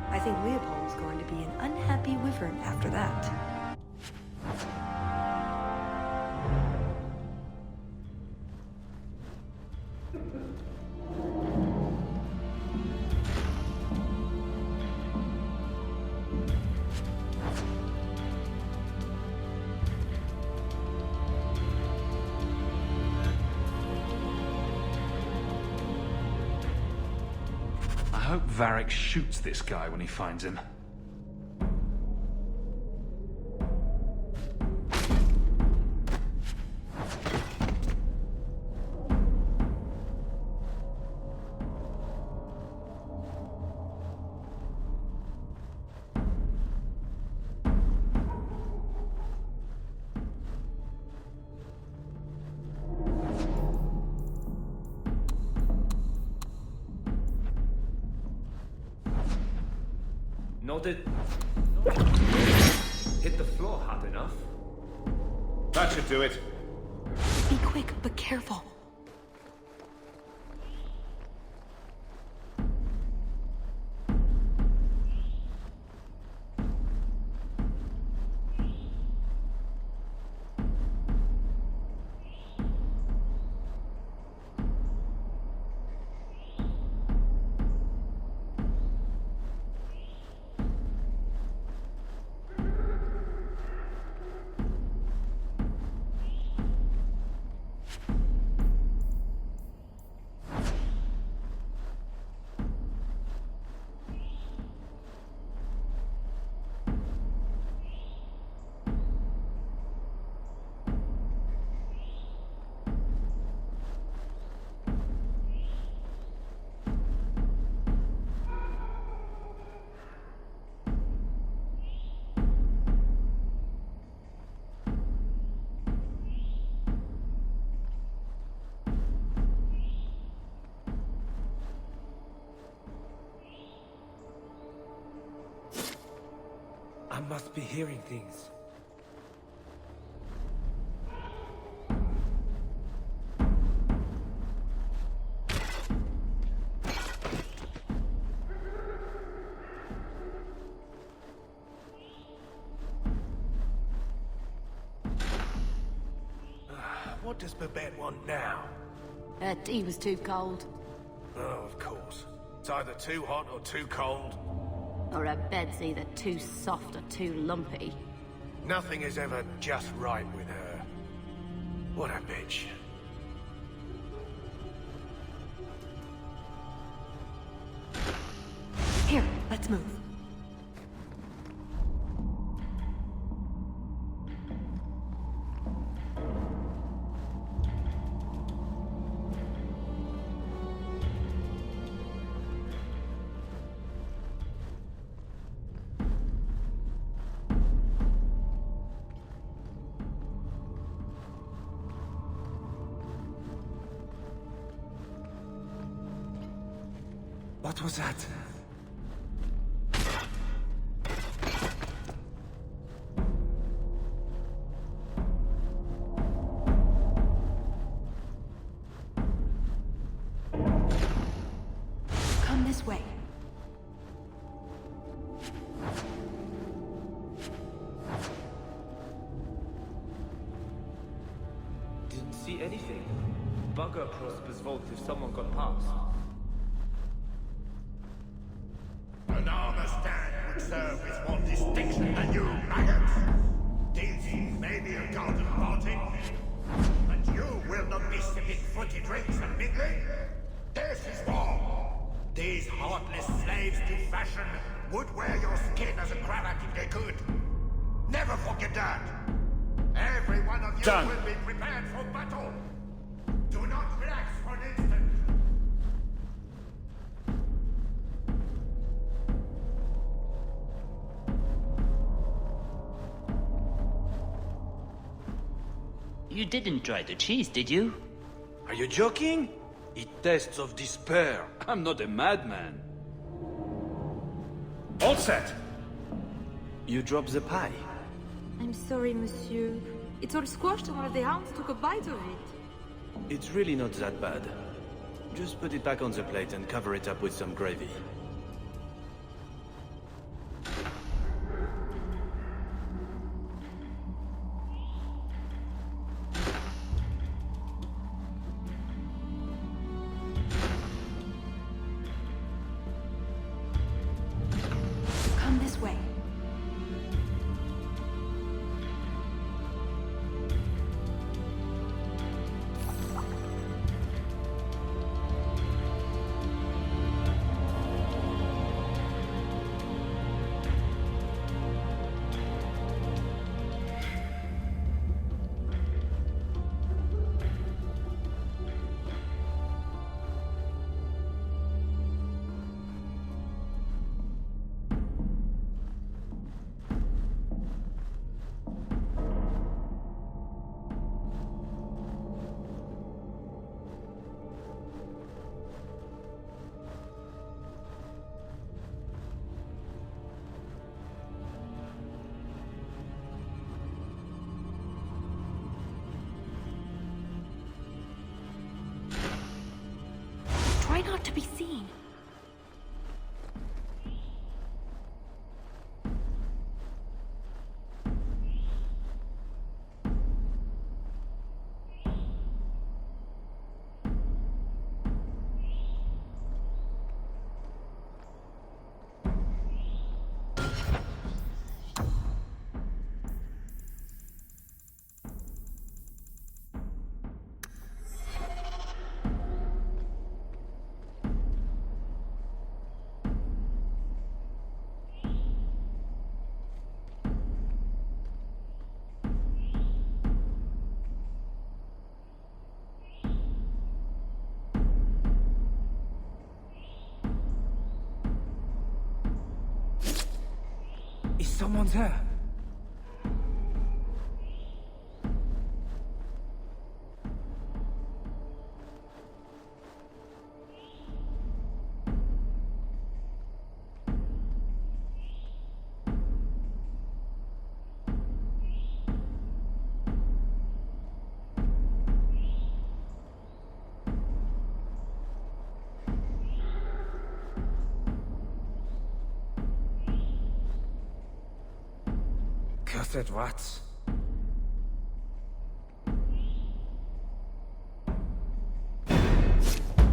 I think Leopold's going to be an unhappy wyvern after that. I hope Varric shoots this guy when he finds him. Nodded. Hit the floor hard enough. That should do it. Be quick, but careful. I must be hearing things. What does Babette want now? Her tea was too cold. Oh, of course. It's either too hot or too cold. Or her bed's either too soft or too lumpy. Nothing is ever just right with her. What a bitch. Here, let's move. What was that? Come this way. Didn't see anything. Bugger across this vault if someone got past. An armor stand would serve with more distinction than you maggots. This may be a garden party, but you will not be sipping fruity drinks and mingling. This is war. These heartless slaves to fashion would wear your skin as a cravat if they could. Never forget that. Every one of you Done. will be prepared for battle. Do not relax for an instant. You didn't try the cheese, did you? Are you joking? It tastes of despair. I'm not a madman. All set. You dropped the pie. I'm sorry, monsieur. It's all squashed and one of the hounds took a bite of it. It's really not that bad. Just put it back on the plate and cover it up with some gravy. Come this way. not to be seen. Is someone there? Cursed rats.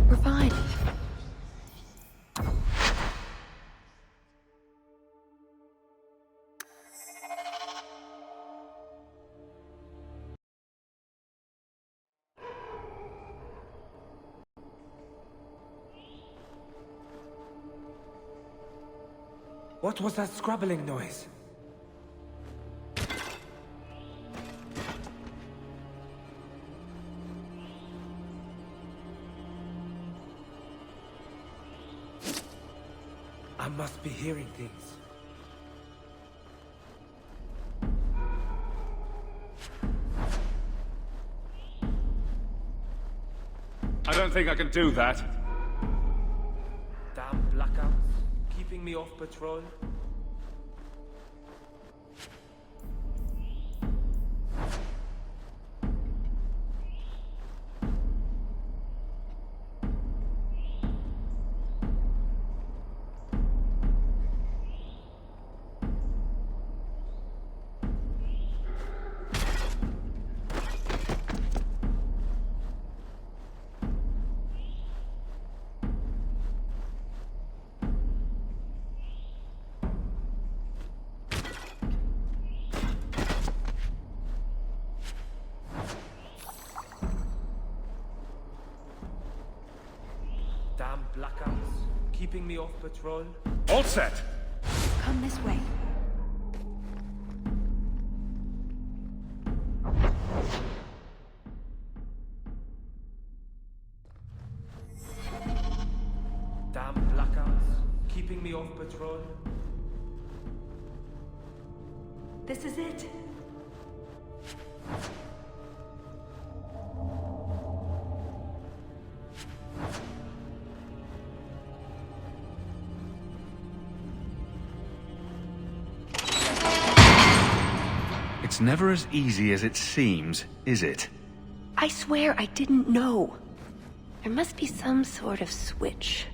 We're fine. What was that scrabbling noise? I must be hearing things. I don't think I can do that. Damn blackouts, keeping me off patrol. Damn blackouts, keeping me off patrol. All set. Come this way. Damn blackouts, keeping me off patrol. This is it. It's never as easy as it seems, is it? I swear I didn't know. There must be some sort of switch.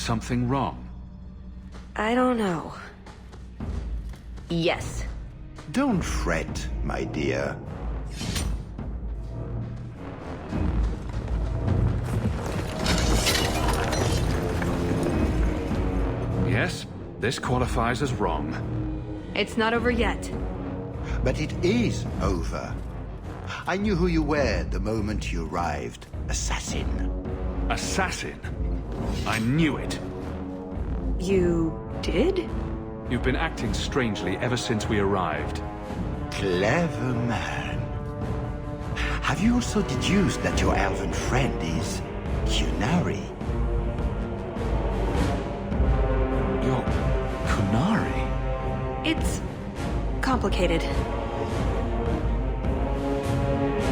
something wrong? I don't know. Yes. Don't fret, my dear. Yes, this qualifies as wrong. It's not over yet. But it is over. I knew who you were the moment you arrived. Assassin. Assassin? I knew it. You did? You've been acting strangely ever since we arrived. Clever man. Have you also deduced that your elven friend is Qunari? You're Qunari? It's complicated.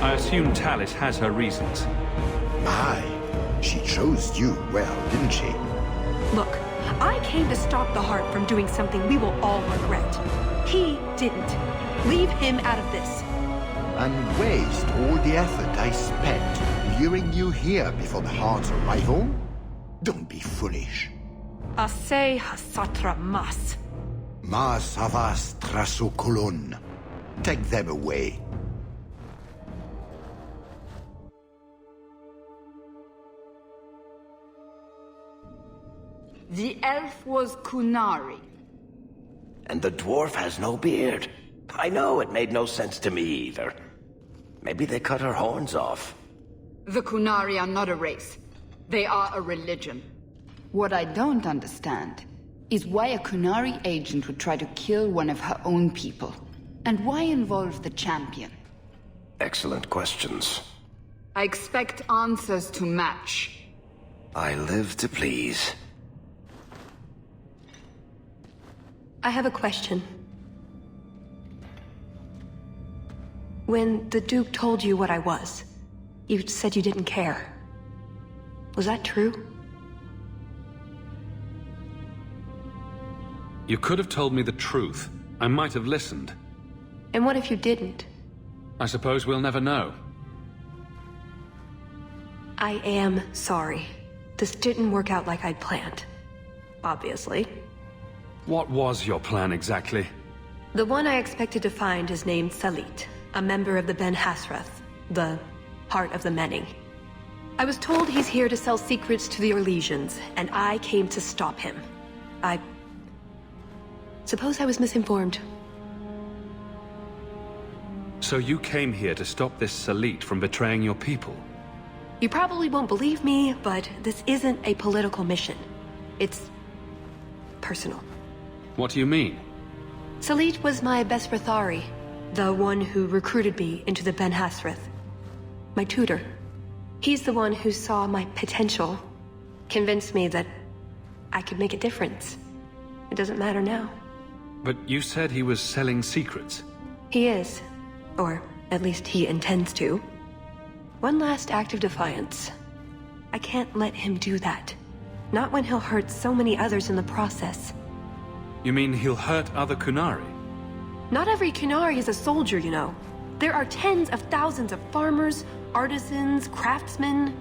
I assume Talis has her reasons. My, she chose you well, didn't she? Look, I came to stop the Heart from doing something we will all regret. He didn't. Leave him out of this. And waste all the effort I spent luring you here before the Heart's arrival? Don't be foolish. Ase hasatra mas. Mas havas trasokolon. Take them away. The elf was Qunari. And the dwarf has no beard. I know, it made no sense to me either. Maybe they cut her horns off. The Qunari are not a race. They are a religion. What I don't understand is why a Qunari agent would try to kill one of her own people. And why involve the champion? Excellent questions. I expect answers to match. I live to please. I have a question. When the Duke told you what I was, you said you didn't care. Was that true? You could have told me the truth. I might have listened. And what if you didn't? I suppose we'll never know. I am sorry. This didn't work out like I'd planned. Obviously. What was your plan exactly? The one I expected to find is named Salit, a member of the Ben Hasrath, the Heart of the Many. I was told he's here to sell secrets to the Orlesians, and I came to stop him. I suppose I was misinformed. So you came here to stop this Salit from betraying your people? You probably won't believe me, but this isn't a political mission. It's personal. What do you mean? Salit was my Besrathari, the one who recruited me into the Ben Hasrath. My tutor. He's the one who saw my potential, convinced me that I could make a difference. It doesn't matter now. But you said he was selling secrets. He is. Or at least he intends to. One last act of defiance. I can't let him do that. Not when he'll hurt so many others in the process. You mean he'll hurt other Qunari? Not every Qunari is a soldier, you know. There are tens of thousands of farmers, artisans, craftsmen.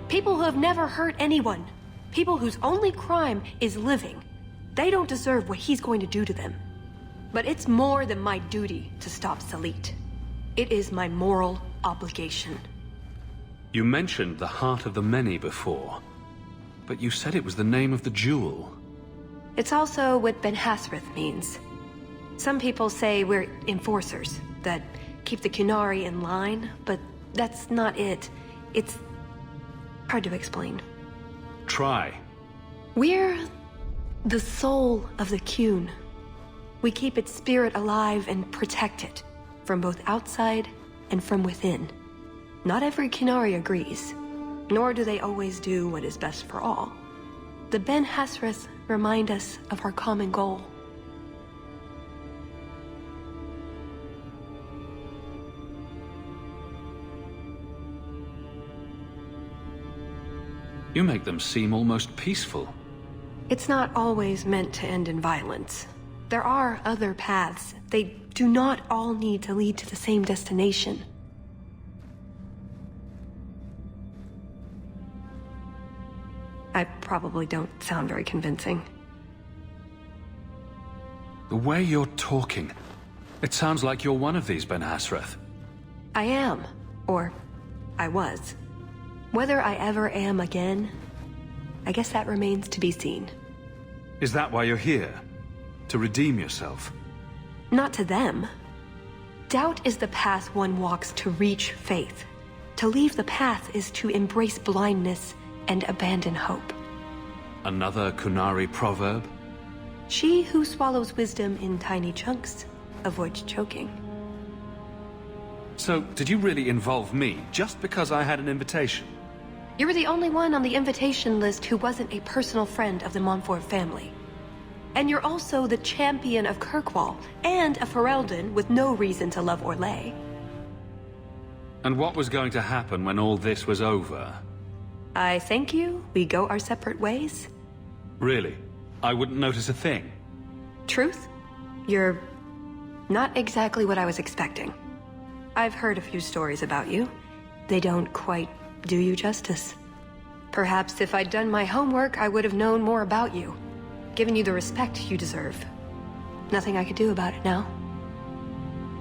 People who have never hurt anyone. People whose only crime is living. They don't deserve what he's going to do to them. But it's more than my duty to stop Salit. It is my moral obligation. You mentioned the Heart of the Many before, but you said it was the name of the jewel. It's also what Ben Hasrath means. Some people say we're enforcers, that keep the Qunari in line, but that's not it. It's hard to explain. Try. We're the soul of the Qun. We keep its spirit alive and protect it, from both outside and from within. Not every Qunari agrees, nor do they always do what is best for all. The Ben Hasrath remind us of our common goal. You make them seem almost peaceful. It's not always meant to end in violence. There are other paths. They do not all need to lead to the same destination. I probably don't sound very convincing. The way you're talking, it sounds like you're one of these Ben Hasrath. I am. Or, I was. Whether I ever am again, I guess that remains to be seen. Is that why you're here? To redeem yourself? Not to them. Doubt is the path one walks to reach faith. To leave the path is to embrace blindness and abandon hope. Another Kunari proverb? She who swallows wisdom in tiny chunks avoids choking. So, did you really involve me just because I had an invitation? You were the only one on the invitation list who wasn't a personal friend of the Montfort family. And you're also the champion of Kirkwall, and a Ferelden with no reason to love Orlais. And what was going to happen when all this was over? I thank you, we go our separate ways. Really? I wouldn't notice a thing? Truth? You're not exactly what I was expecting. I've heard a few stories about you. They don't quite do you justice. Perhaps if I'd done my homework, I would have known more about you. Given you the respect you deserve. Nothing I could do about it now.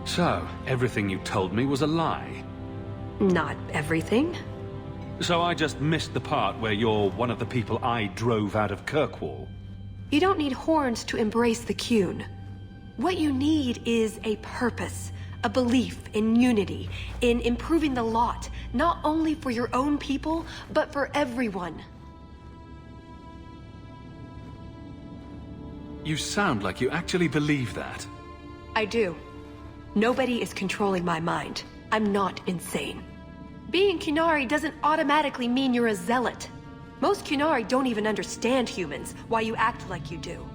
So, everything you told me was a lie? Not everything. So I just missed the part where you're one of the people I drove out of Kirkwall? You don't need horns to embrace the Qun. What you need is a purpose, a belief in unity, in improving the lot, not only for your own people, but for everyone. You sound like you actually believe that. I do. Nobody is controlling my mind. I'm not insane. Being Qunari doesn't automatically mean you're a zealot. Most Qunari don't even understand humans, why you act like you do.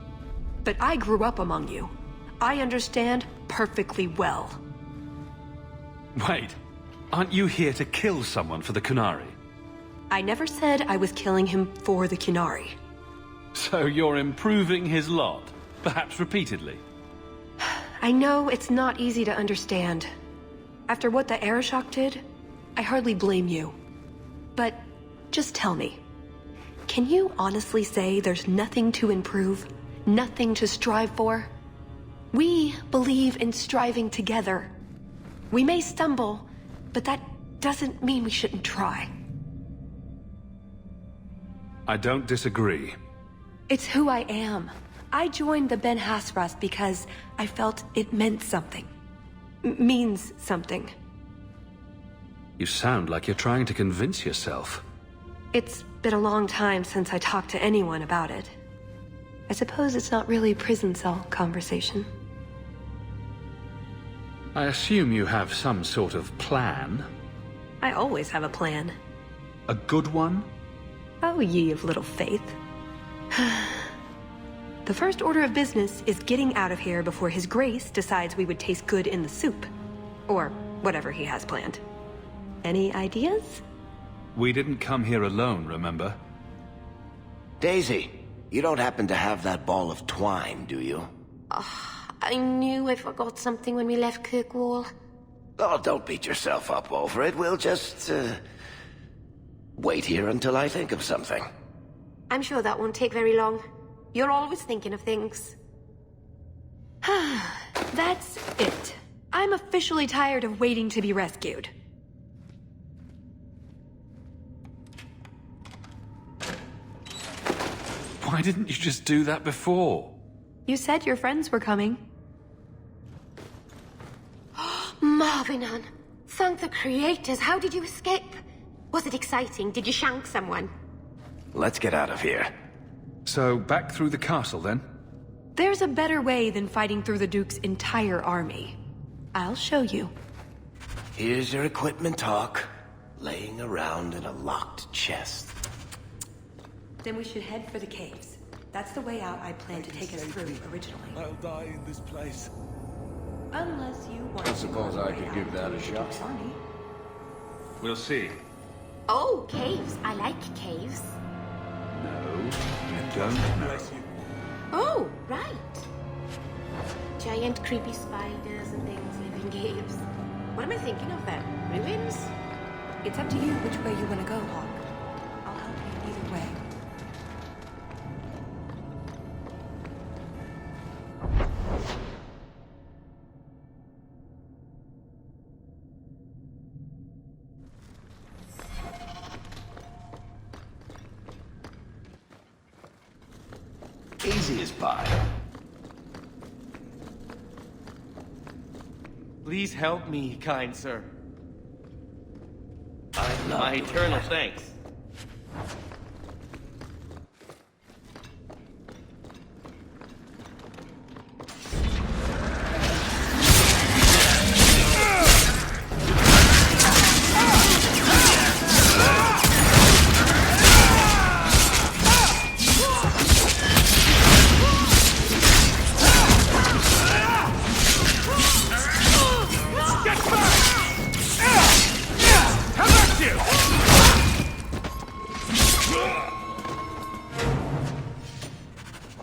But I grew up among you. I understand perfectly well. Wait, aren't you here to kill someone for the Qunari? I never said I was killing him for the Qunari. So you're improving his lot, perhaps repeatedly? I know it's not easy to understand. After what the Arishok did, I hardly blame you. But just tell me, can you honestly say there's nothing to improve? Nothing to strive for? We believe in striving together. We may stumble, but that doesn't mean we shouldn't try. I don't disagree. It's who I am. I joined the Ben Hasras because I felt it meant something. Means something. You sound like you're trying to convince yourself. It's been a long time since I talked to anyone about it. I suppose it's not really prison cell conversation. I assume you have some sort of plan? I always have a plan. A good one? Oh, ye of little faith. The first order of business is getting out of here before His Grace decides we would taste good in the soup. Or whatever he has planned. Any ideas? We didn't come here alone, remember? Daisy, you don't happen to have that ball of twine, do you? I knew I forgot something when we left Kirkwall. Oh, don't beat yourself up over it. We'll just, wait here until I think of something. I'm sure that won't take very long. You're always thinking of things. That's it. I'm officially tired of waiting to be rescued. Why didn't you just do that before? You said your friends were coming. Marvinan, thank the creators. How did you escape? Was it exciting? Did you shank someone? Let's get out of here. So, back through the castle, then? There's a better way than fighting through the Duke's entire army. I'll show you. Here's your equipment talk, laying around in a locked chest. Then we should head for the caves. That's the way out I planned to take us through originally. I'll die in this place. Unless you want I suppose I could give that a shot. We'll see. Oh, caves. I like caves. No, you don't know. Oh, right. Giant creepy spiders and things live in caves. What am I thinking of them? Ruins? It's up to you which way you want to go, Hawk. I'll help you either way. easy as pie. Please help me, kind sir. I'd love My to. eternal thanks.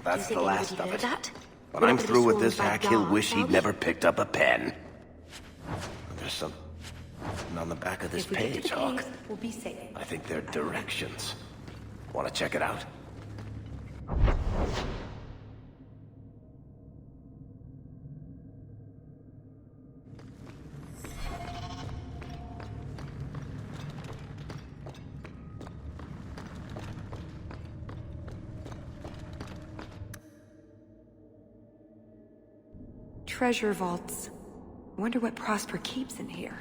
That's the last of it. That? When I'm through with this hack, he'll wish he'd never picked up a pen. There's something on the back of this page, Hawk. We'll be safe. I think they're directions. Want to check it out? Treasure vaults. Wonder what Prosper keeps in here.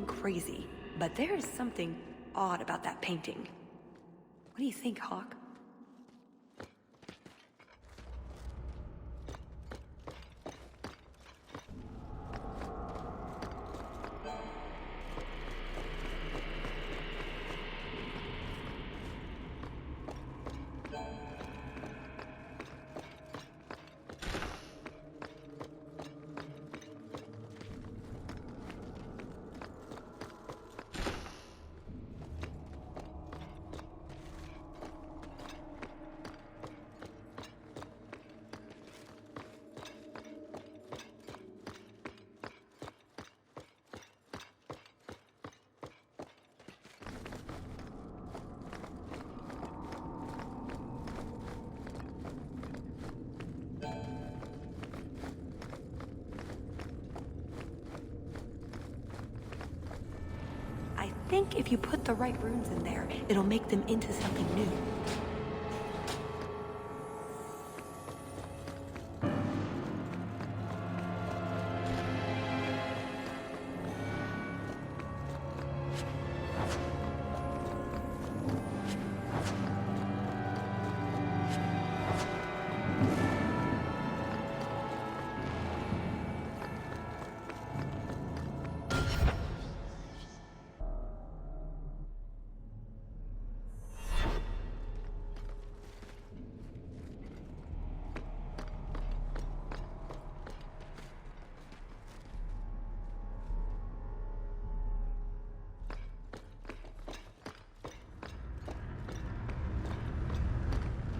Crazy, but there is something odd about that painting. What do you think, Hawk? I think if you put the right runes in there, it'll make them into something new.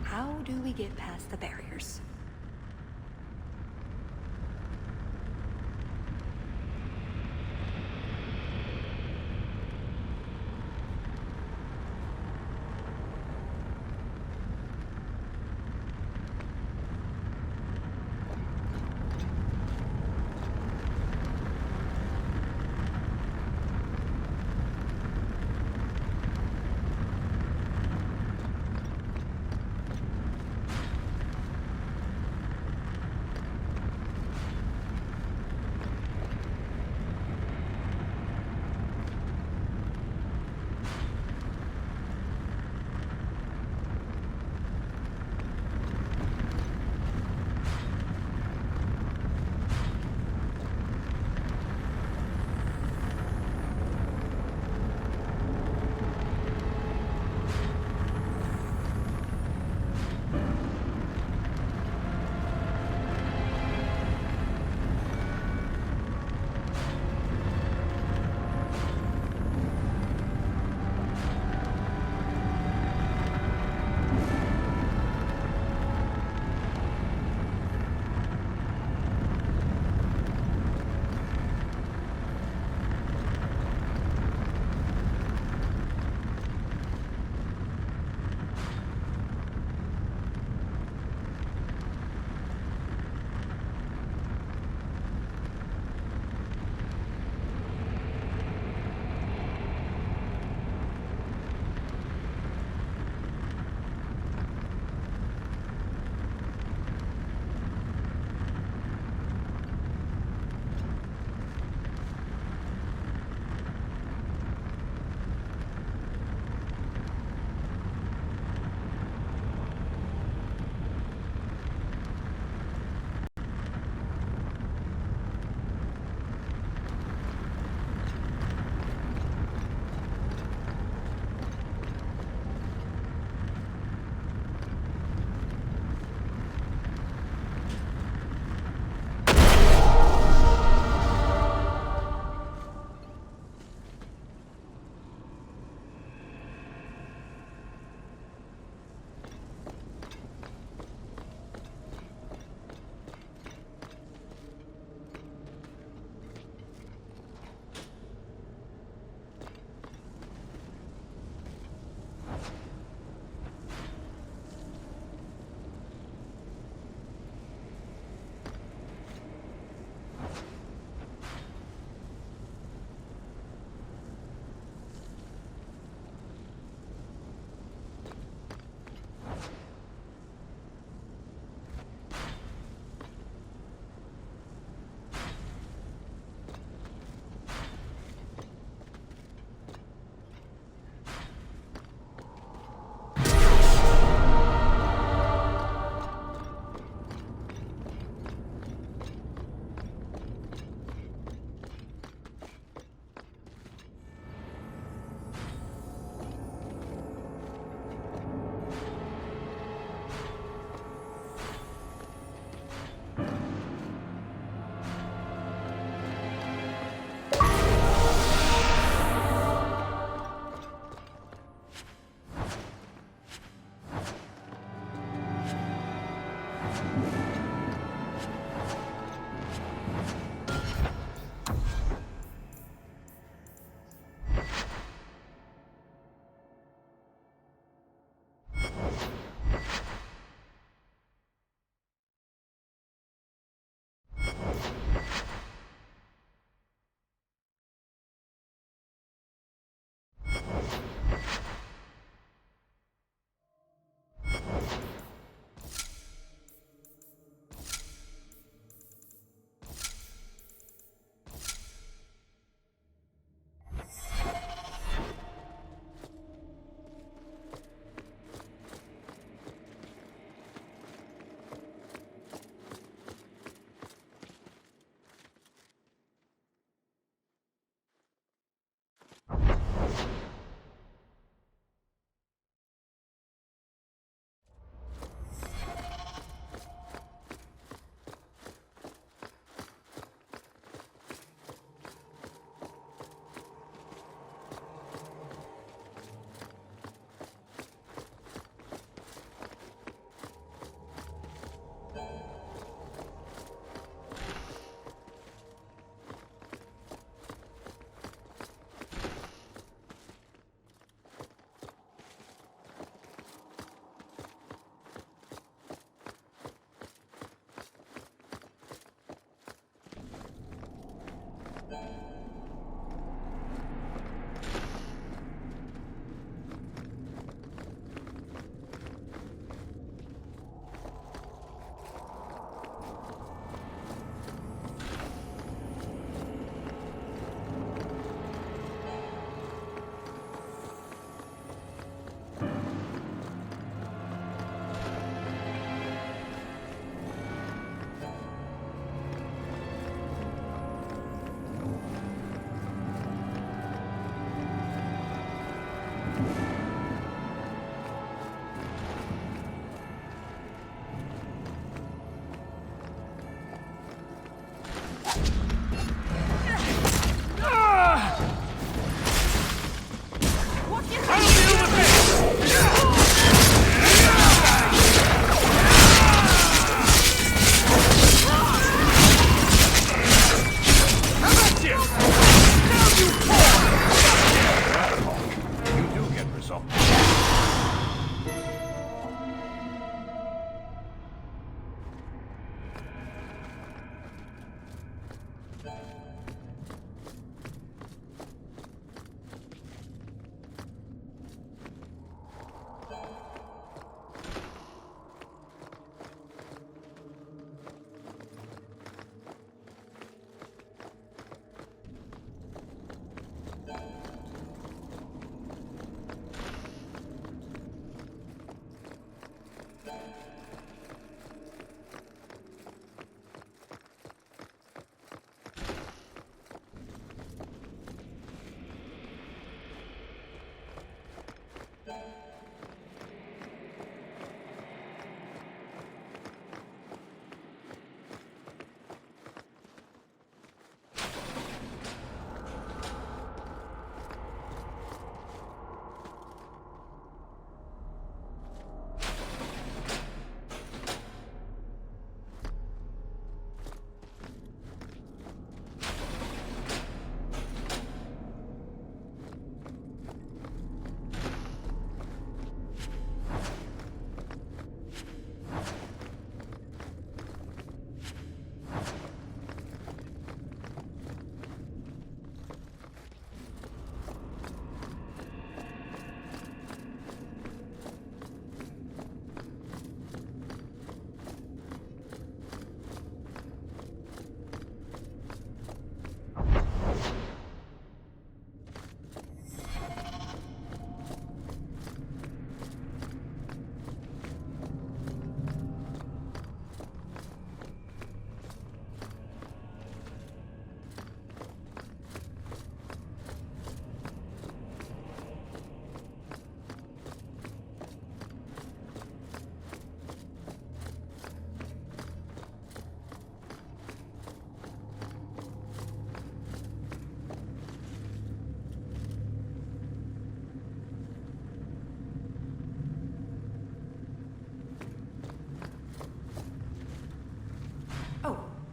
How do we get past the barriers?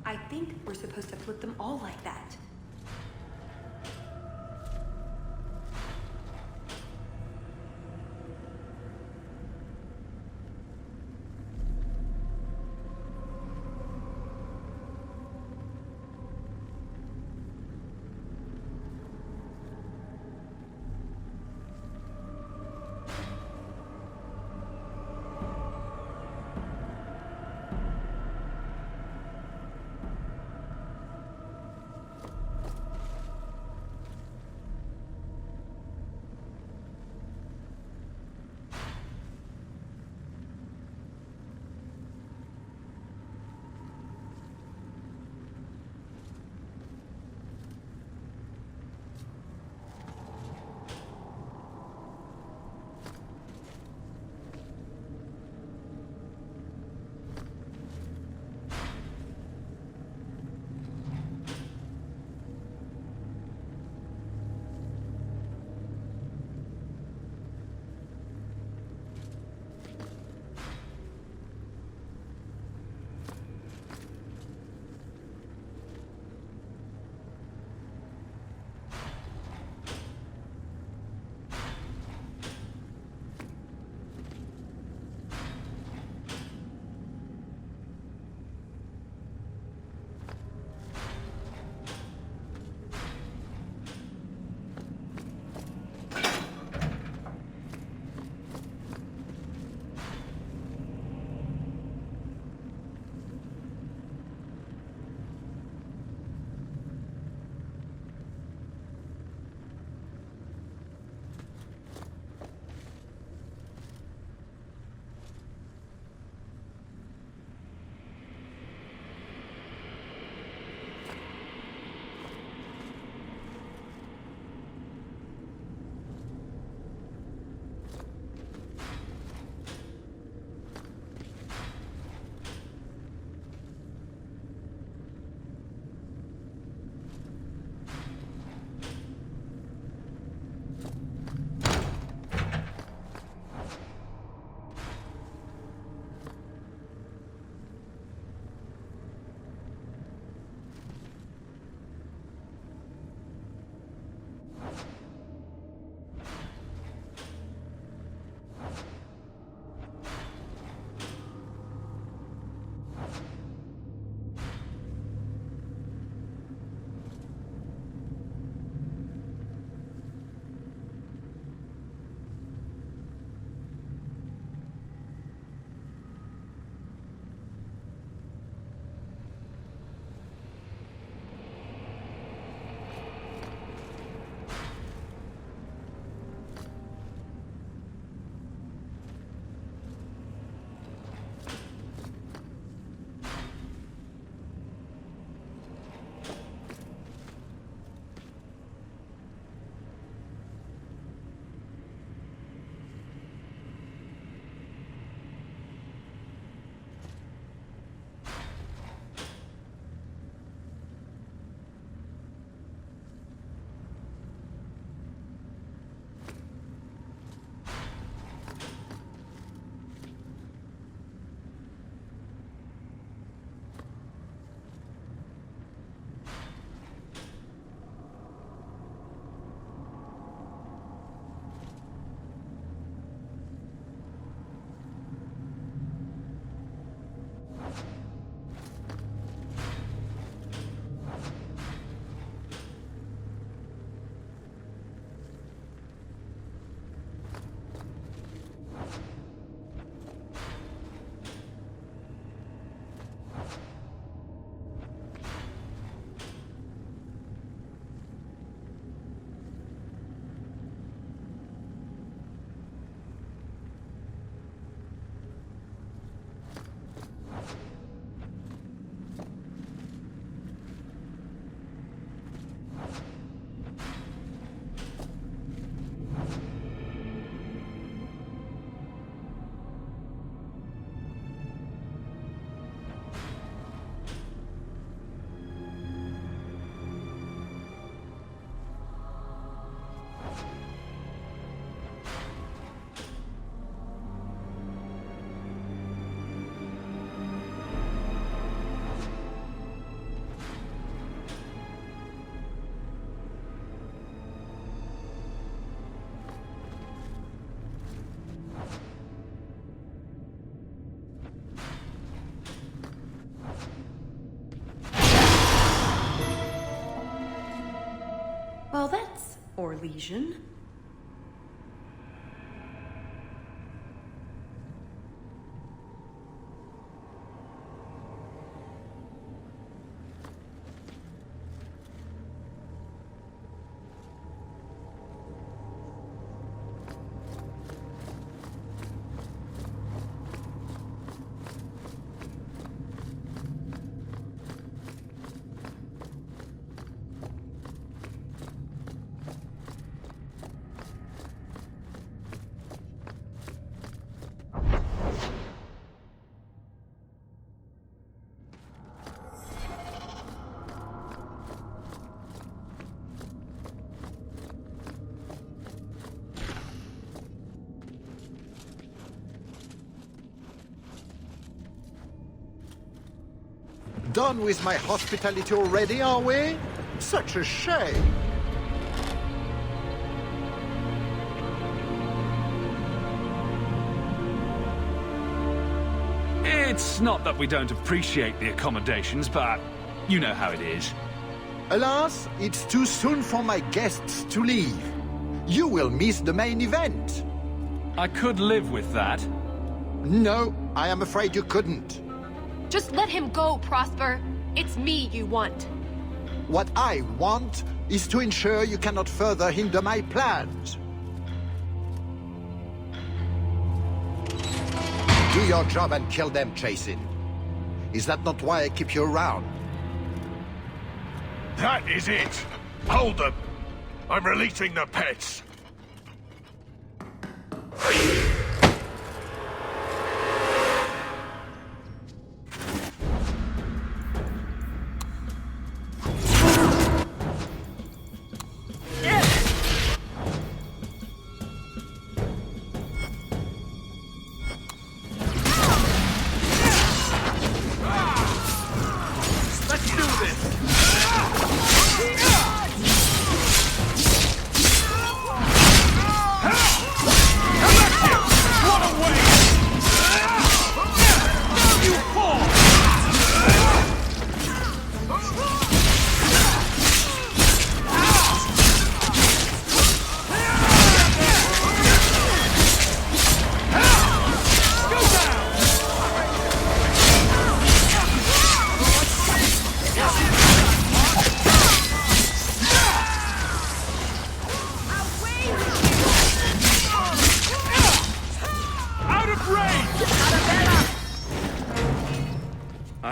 I think we're supposed to flip them all like that. Or lesion. Done with my hospitality already, are we? Such a shame. It's not that we don't appreciate the accommodations, but you know how it is. Alas, it's too soon for my guests to leave. You will miss the main event. I could live with that. No, I am afraid you couldn't. Just let him go, Prosper. It's me you want. What I want is to ensure you cannot further hinder my plans. Do your job and kill them, Jason. Is that not why I keep you around? That is it! Hold them! I'm releasing the pets!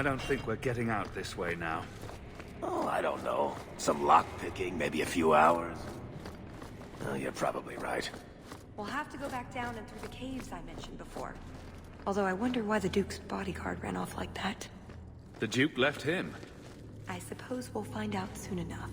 I don't think we're getting out this way now. Oh, I don't know. Some lockpicking, maybe a few hours. Oh, you're probably right. We'll have to go back down and through the caves I mentioned before. Although I wonder why the Duke's bodyguard ran off like that. The Duke left him. I suppose we'll find out soon enough.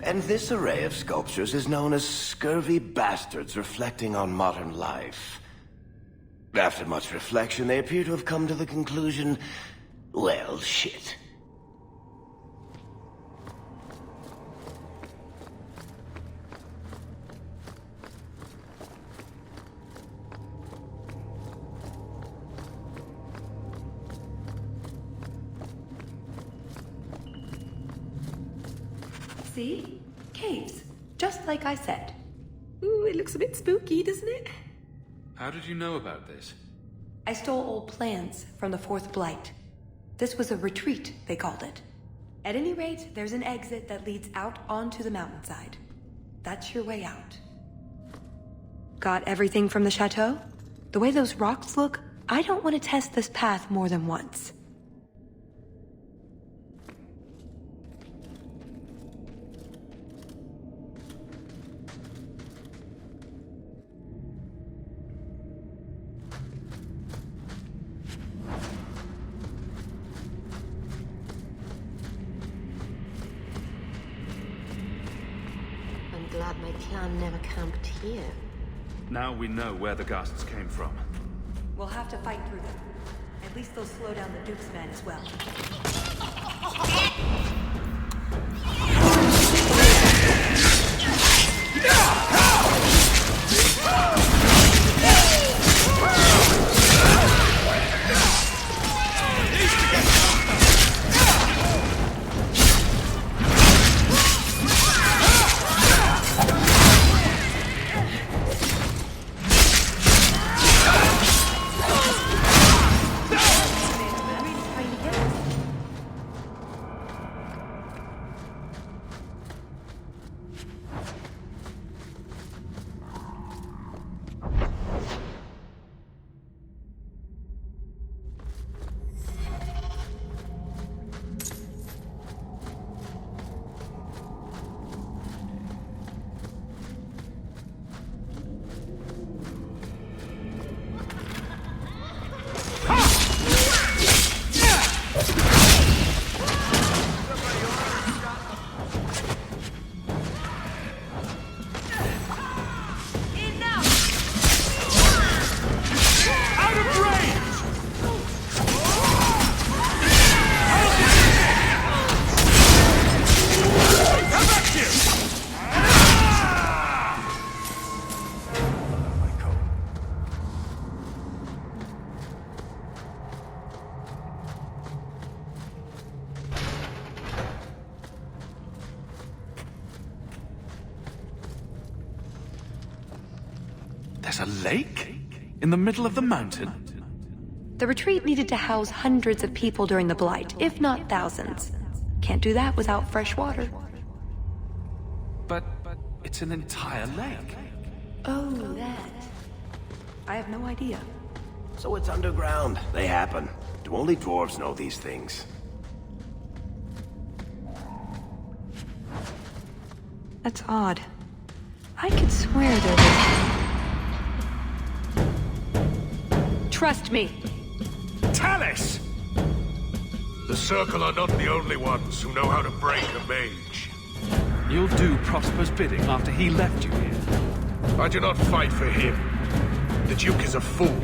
And this array of sculptures is known as scurvy bastards reflecting on modern life. After much reflection, they appear to have come to the conclusion, well, shit. See? Caves. Just like I said. Ooh, it looks a bit spooky, doesn't it? How did you know about this? I stole old plans from the Fourth Blight. This was a retreat, they called it. At any rate, there's an exit that leads out onto the mountainside. That's your way out. Got everything from the chateau? The way those rocks look, I don't want to test this path more than once. my clan never camped here. Now we know where the ghasts came from. We'll have to fight through them. At least they'll slow down the Duke's men as well. There's a lake? In the middle of the mountain? The retreat needed to house hundreds of people during the Blight, if not thousands. Can't do that without fresh water. But it's an entire lake. Oh, that. I have no idea. So it's underground. They happen. Do only dwarves know these things? That's odd. I could swear there was... Trust me. Tallis! The Circle are not the only ones who know how to break a mage. You'll do Prosper's bidding after he left you here. I do not fight for him. The Duke is a fool.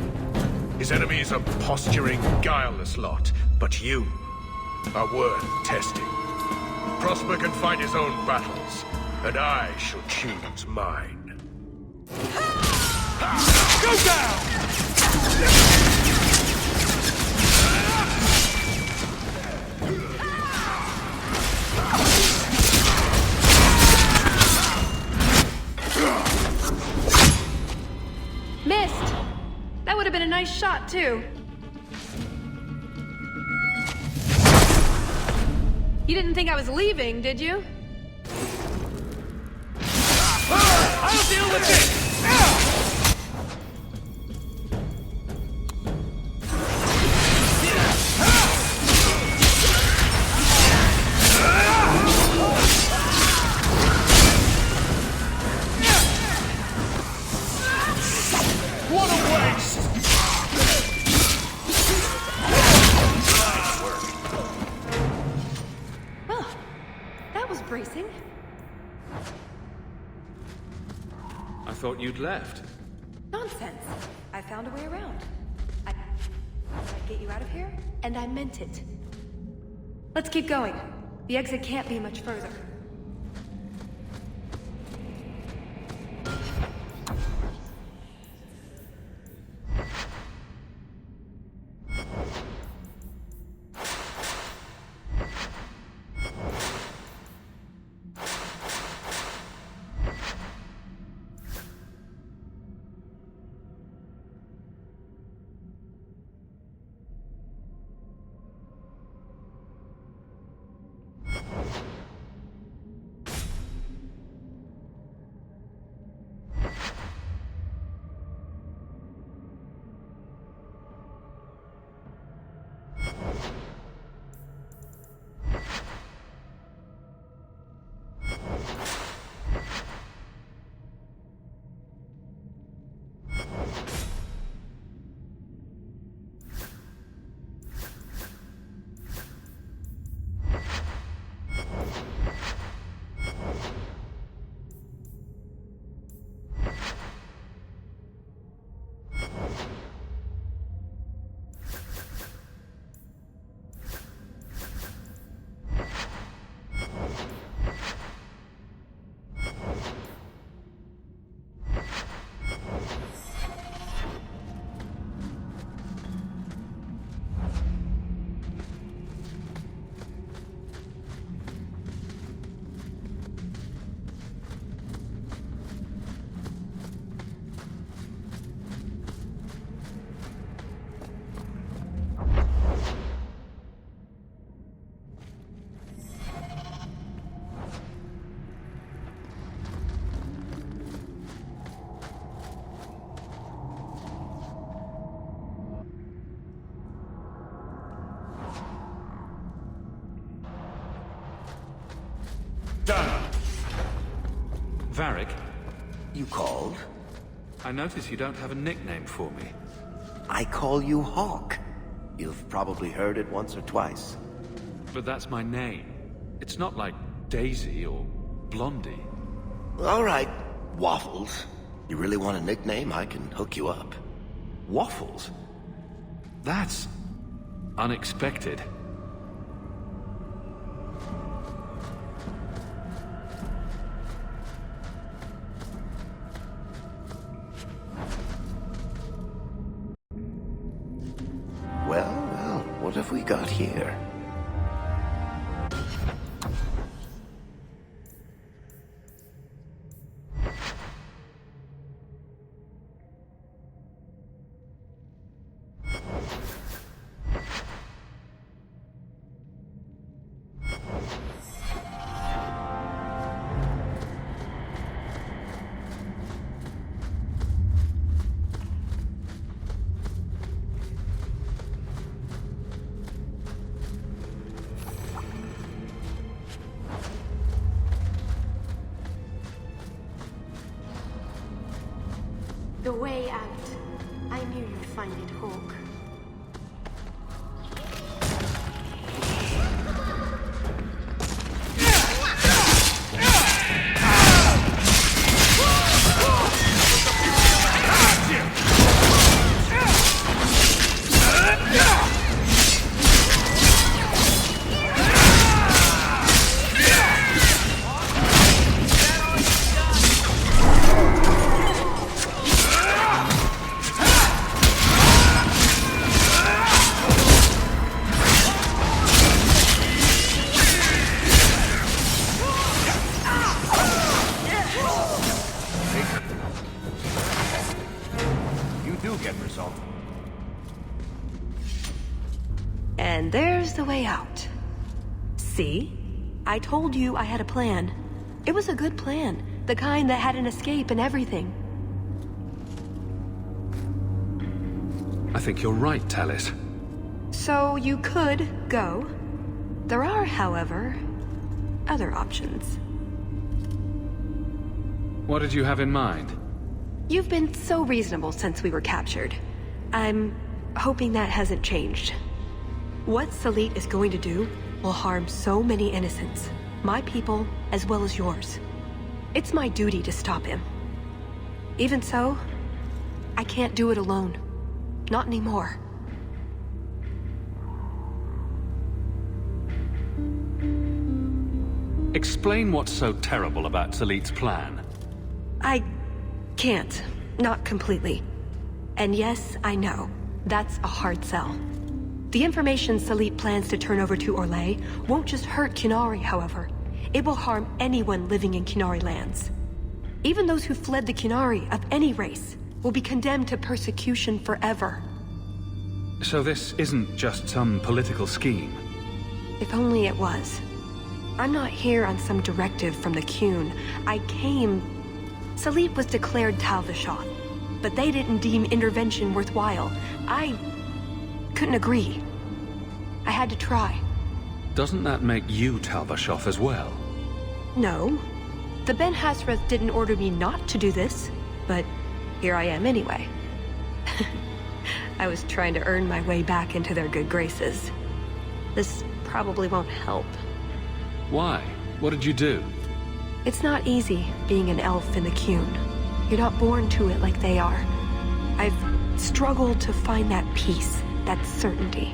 His enemies are posturing, guileless lot. But you are worth testing. Prosper can fight his own battles, and I shall choose mine. Go down! Missed! That would have been a nice shot, too. You didn't think I was leaving, did you? I'll deal with this! What a waste! Well, that was bracing. I thought you'd left. Nonsense. I found a way around. I get you out of here, and I meant it. Let's keep going. The exit can't be much further. Done. Varric? You called? I notice you don't have a nickname for me. I call you Hawk. You've probably heard it once or twice. But that's my name. It's not like Daisy or Blondie. All right, Waffles. You really want a nickname? I can hook you up. Waffles? That's unexpected. Well, what have we got here? The way out. I knew you'd find it, Hawk. And there's the way out. See? I told you I had a plan. It was a good plan. The kind that had an escape and everything. I think you're right, Talis. So you could go. There are, however, other options. What did you have in mind? You've been so reasonable since we were captured. I'm hoping that hasn't changed. What Salit is going to do will harm so many innocents. My people, as well as yours. It's my duty to stop him. Even so, I can't do it alone. Not anymore. Explain what's so terrible about Salit's plan. I can't. Not completely. And yes, I know. That's a hard sell. The information Salit plans to turn over to Orlais won't just hurt Qunari, however. It will harm anyone living in Qunari lands. Even those who fled the Qunari of any race will be condemned to persecution forever. So this isn't just some political scheme? If only it was. I'm not here on some directive from the Qun. I came... Salit was declared Tal Vashoth, but they didn't deem intervention worthwhile. I couldn't agree. I had to try. Doesn't that make you Tal Vashoth as well? No. The Ben Hassrath didn't order me not to do this, but here I am anyway. I was trying to earn my way back into their good graces. This probably won't help. Why? What did you do? It's not easy being an elf in the Qun. You're not born to it like they are. I've struggled to find that peace, that certainty.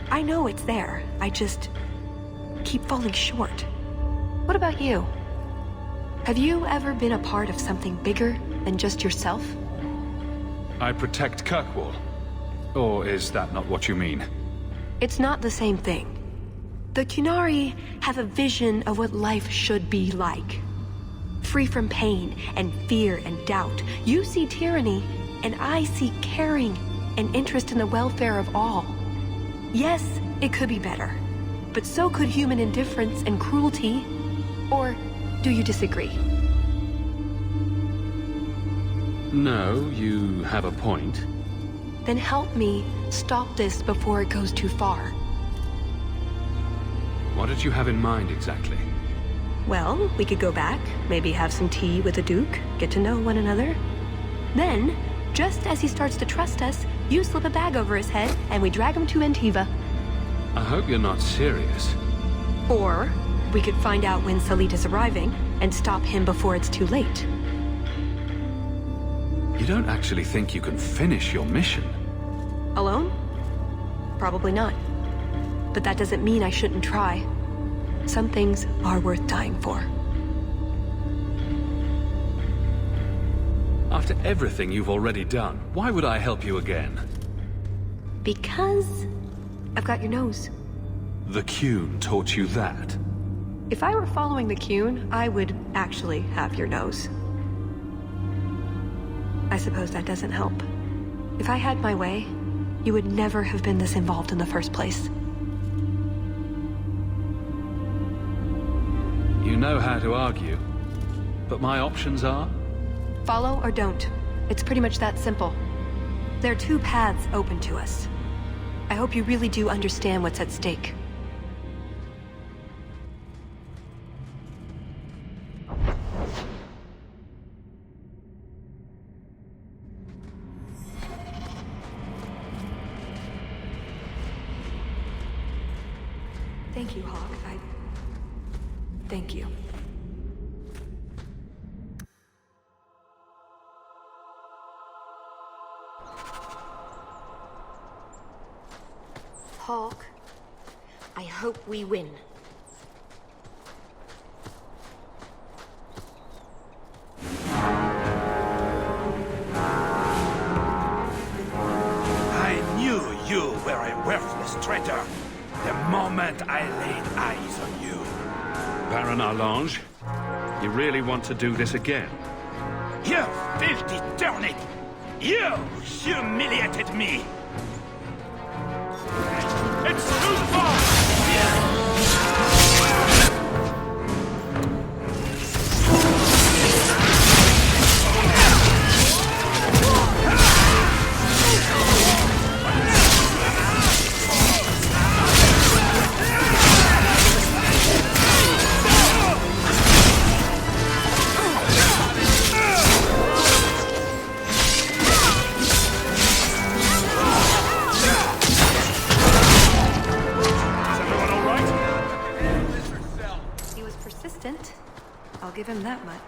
I know it's there. I just keep falling short. What about you? Have you ever been a part of something bigger than just yourself? I protect Kirkwall. Or is that not what you mean? It's not the same thing. The Qunari have a vision of what life should be like. Free from pain and fear and doubt. You see tyranny, and I see caring and interest in the welfare of all. Yes, it could be better. But so could human indifference and cruelty. Or do you disagree? No, you have a point. Then help me stop this before it goes too far. What did you have in mind exactly? Well, we could go back, maybe have some tea with the Duke, get to know one another. Then, just as he starts to trust us, you slip a bag over his head and we drag him to Antiva. I hope you're not serious. Or, we could find out when Salit is arriving and stop him before it's too late. You don't actually think you can finish your mission? Alone? Probably not. But that doesn't mean I shouldn't try. Some things are worth dying for. After everything you've already done, why would I help you again? Because I've got your nose. The Qun taught you that? If I were following the Qun, I would actually have your nose. I suppose that doesn't help. If I had my way, you would never have been this involved in the first place. You know how to argue, but my options are? Follow or don't. It's pretty much that simple. There are two paths open to us. I hope you really do understand what's at stake. Thank you, Hawk. Thank you. Hawk, I hope we win. I knew you were a worthless traitor the moment I laid eyes on you. Baron Arlange, you really want to do this again? You filthy turnip! You humiliated me! It's too far! I'll give him that much.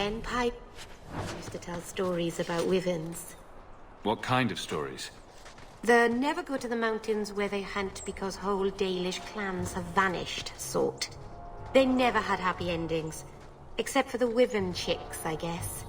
men pipe used to tell stories about wyverns. What kind of stories? The never go to the mountains where they hunt because whole Dalish clans have vanished sort. They never had happy endings. Except for the wyvern chicks, I guess.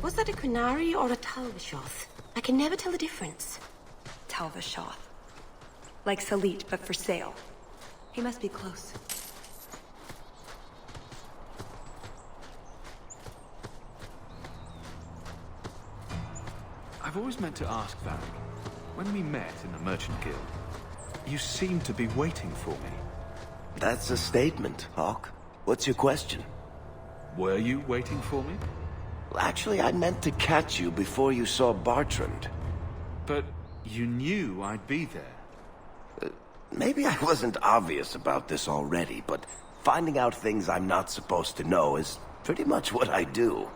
Was that a Qunari or a Talvashoth? I can never tell the difference. Talvashoth. Like Salit, but for sale. He must be close. I've always meant to ask, Varric. When we met in the Merchant Guild, you seemed to be waiting for me. That's a statement, Hawk. What's your question? Were you waiting for me? Actually, I meant to catch you before you saw Bartrand. But you knew I'd be there. Maybe I wasn't obvious about this already, but finding out things I'm not supposed to know is pretty much what I do.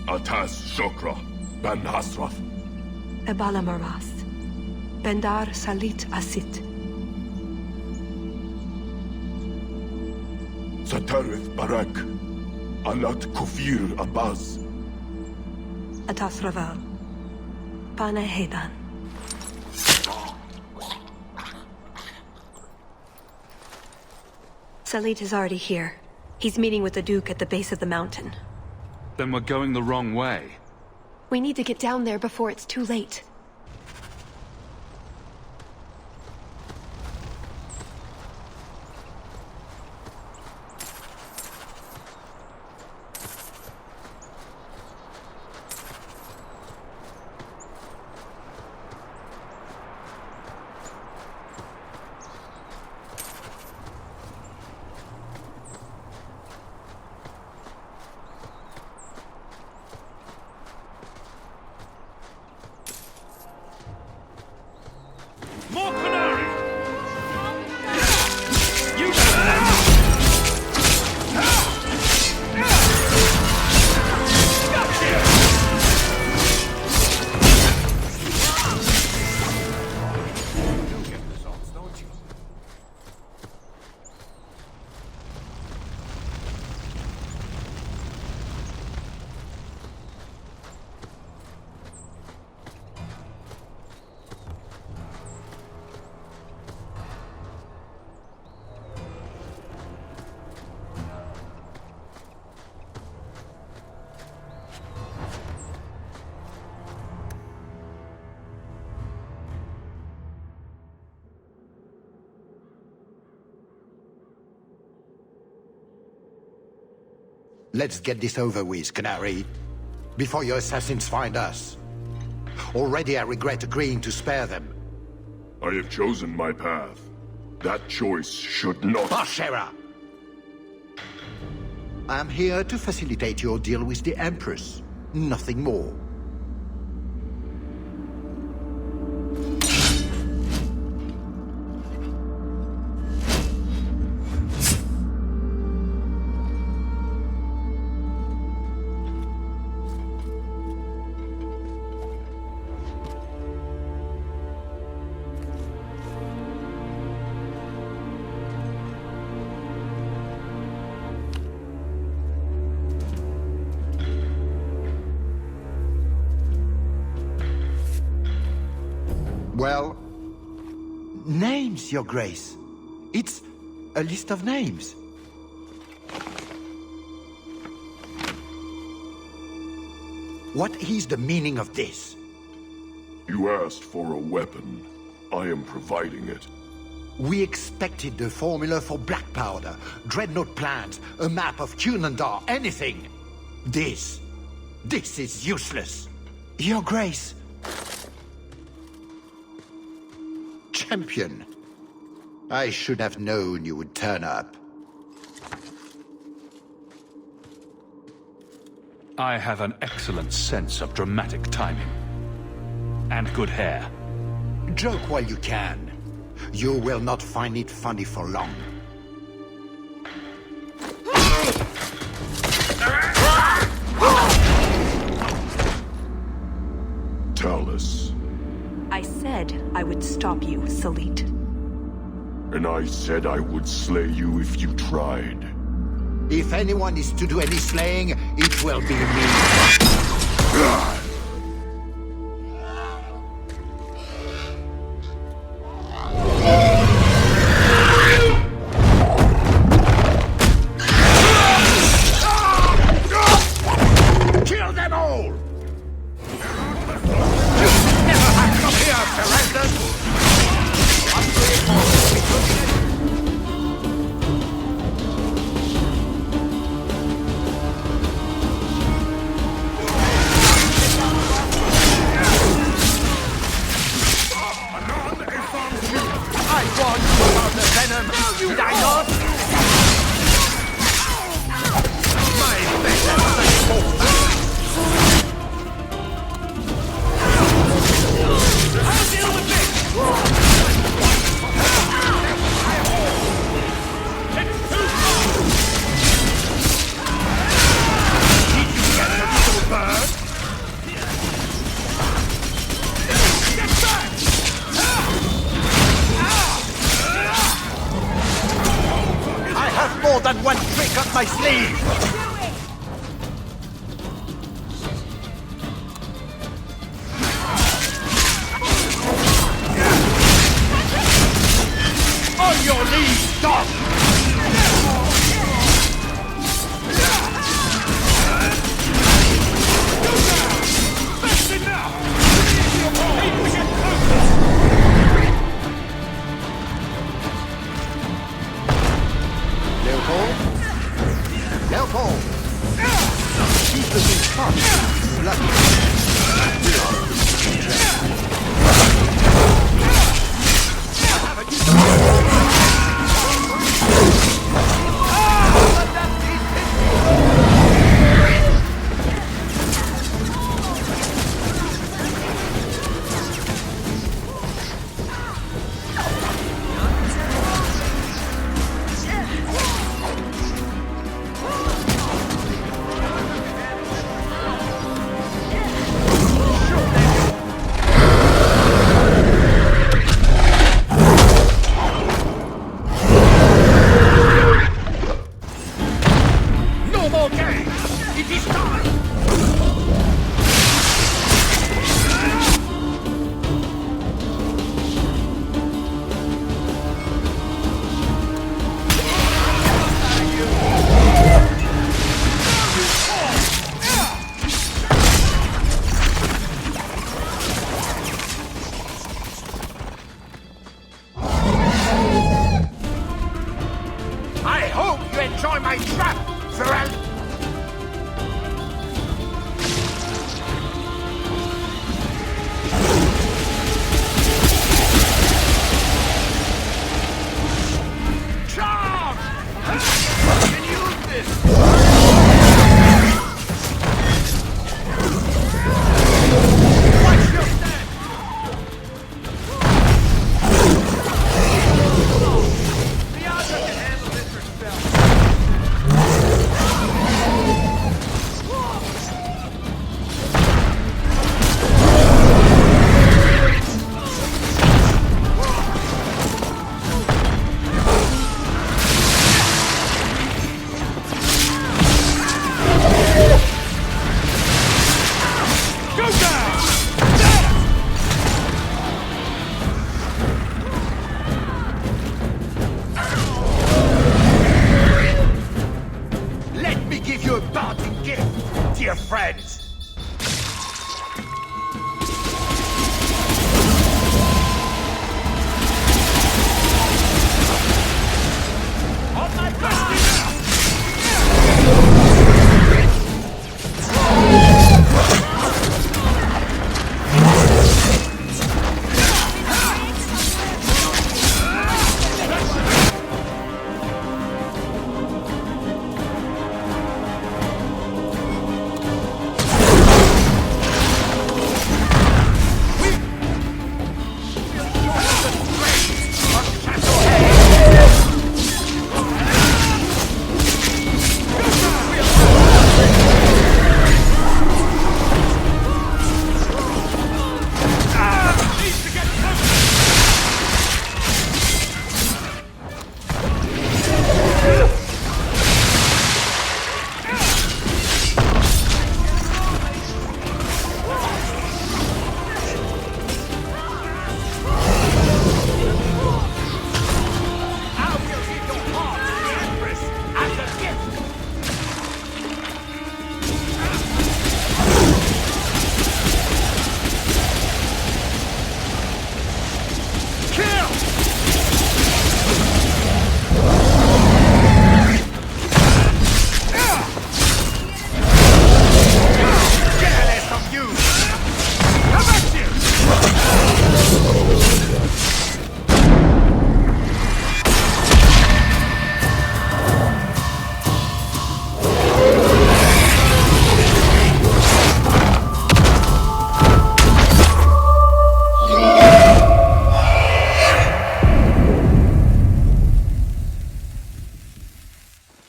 Atas Shokra, Ben Hasrath. Ebala Maras. Bendar Salit Asit. Satarith Barak. Alat Kufir Abaz. Atas Raval. Pana Hedan. Salit is already here. He's meeting with the Duke at the base of the mountain. Then we're going the wrong way. We need to get down there before it's too late. Let's get this over with, Canary, before your assassins find us. Already I regret agreeing to spare them. I have chosen my path. That choice should not... Bashera! I am here to facilitate your deal with the Empress. Nothing more. Well, names, Your Grace. It's a list of names. What is the meaning of this? You asked for a weapon. I am providing it. We expected the formula for black powder, dreadnought plans, a map of Cunandar, anything. This is useless. Your Grace. Champion. I should have known you would turn up. I have an excellent sense of dramatic timing. And good hair. Joke while you can. You will not find it funny for long. Tell us. I said I would stop you, Salit. And I said I would slay you if you tried. If anyone is to do any slaying, it will be me. Kill them all! You never have come here, Ferendon! Did I not? My better I'll deal with this! It's too far! Did you get a little bird? Get back! I have more than one trick up my sleeve! On your knees, dog! That's enough! Leopold? Leopold! Keep the thing fast, bloody. dear friends!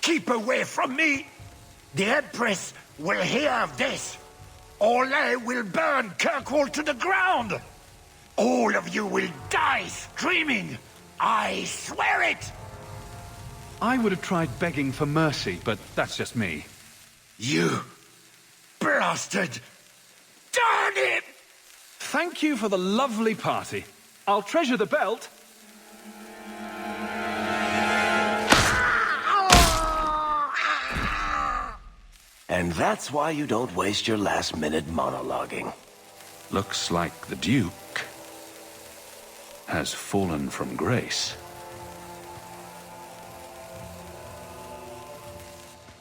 Keep away from me! The Empress will hear of this! Orlais will burn Kirkwall to the ground! All of you will die screaming! I swear it! I would have tried begging for mercy, but that's just me. You blasted! Darn it! Thank you for the lovely party. I'll treasure the belt. And that's why you don't waste your last-minute monologuing. Looks like the Duke has fallen from grace.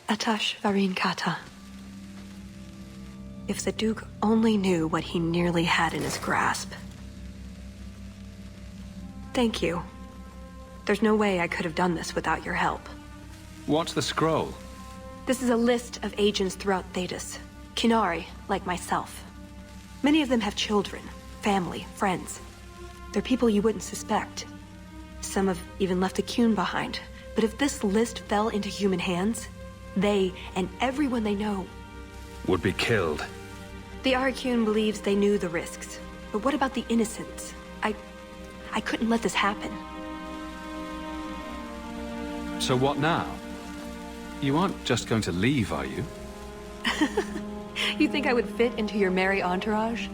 Atash Varin Kata. If the Duke only knew what he nearly had in his grasp. Thank you. There's no way I could have done this without your help. What's the scroll? This is a list of agents throughout Thedas. Qunari, like myself. Many of them have children, family, friends. They're people you wouldn't suspect. Some have even left a Qun behind. But if this list fell into human hands, they, and everyone they know, would be killed. The Aurykun believes they knew the risks. But what about the innocents? I couldn't let this happen. So what now? You aren't just going to leave, are you? You think I would fit into your merry entourage?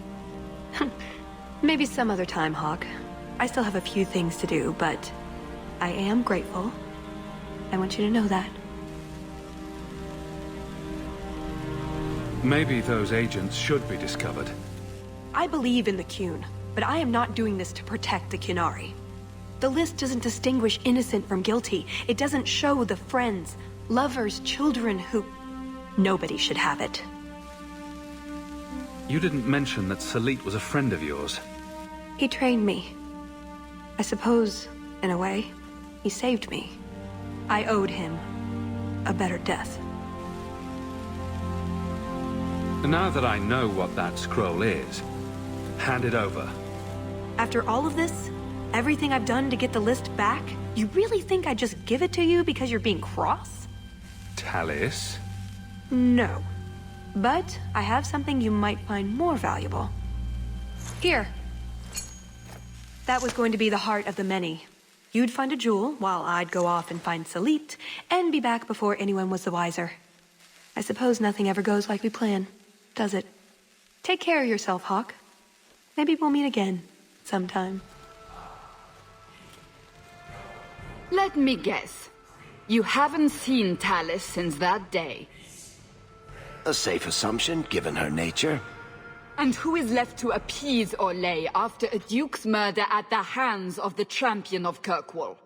Maybe some other time, Hawk. I still have a few things to do, but I am grateful. I want you to know that. Maybe those agents should be discovered. I believe in the Qun, but I am not doing this to protect the Qunari. The list doesn't distinguish innocent from guilty. It doesn't show the friends, lovers, children who... Nobody should have it. You didn't mention that Salit was a friend of yours. He trained me. I suppose, in a way, he saved me. I owed him a better death. Now that I know what that scroll is, hand it over. After all of this, everything I've done to get the list back, you really think I'd just give it to you because you're being cross? Talis? No. But I have something you might find more valuable. Here. That was going to be the heart of the many. You'd find a jewel, while I'd go off and find Salit, and be back before anyone was the wiser. I suppose nothing ever goes like we plan, does it? Take care of yourself, Hawk. Maybe we'll meet again, sometime. Let me guess. You haven't seen Talis since that day. A safe assumption, given her nature. And who is left to appease Orlais after a duke's murder at the hands of the champion of Kirkwall?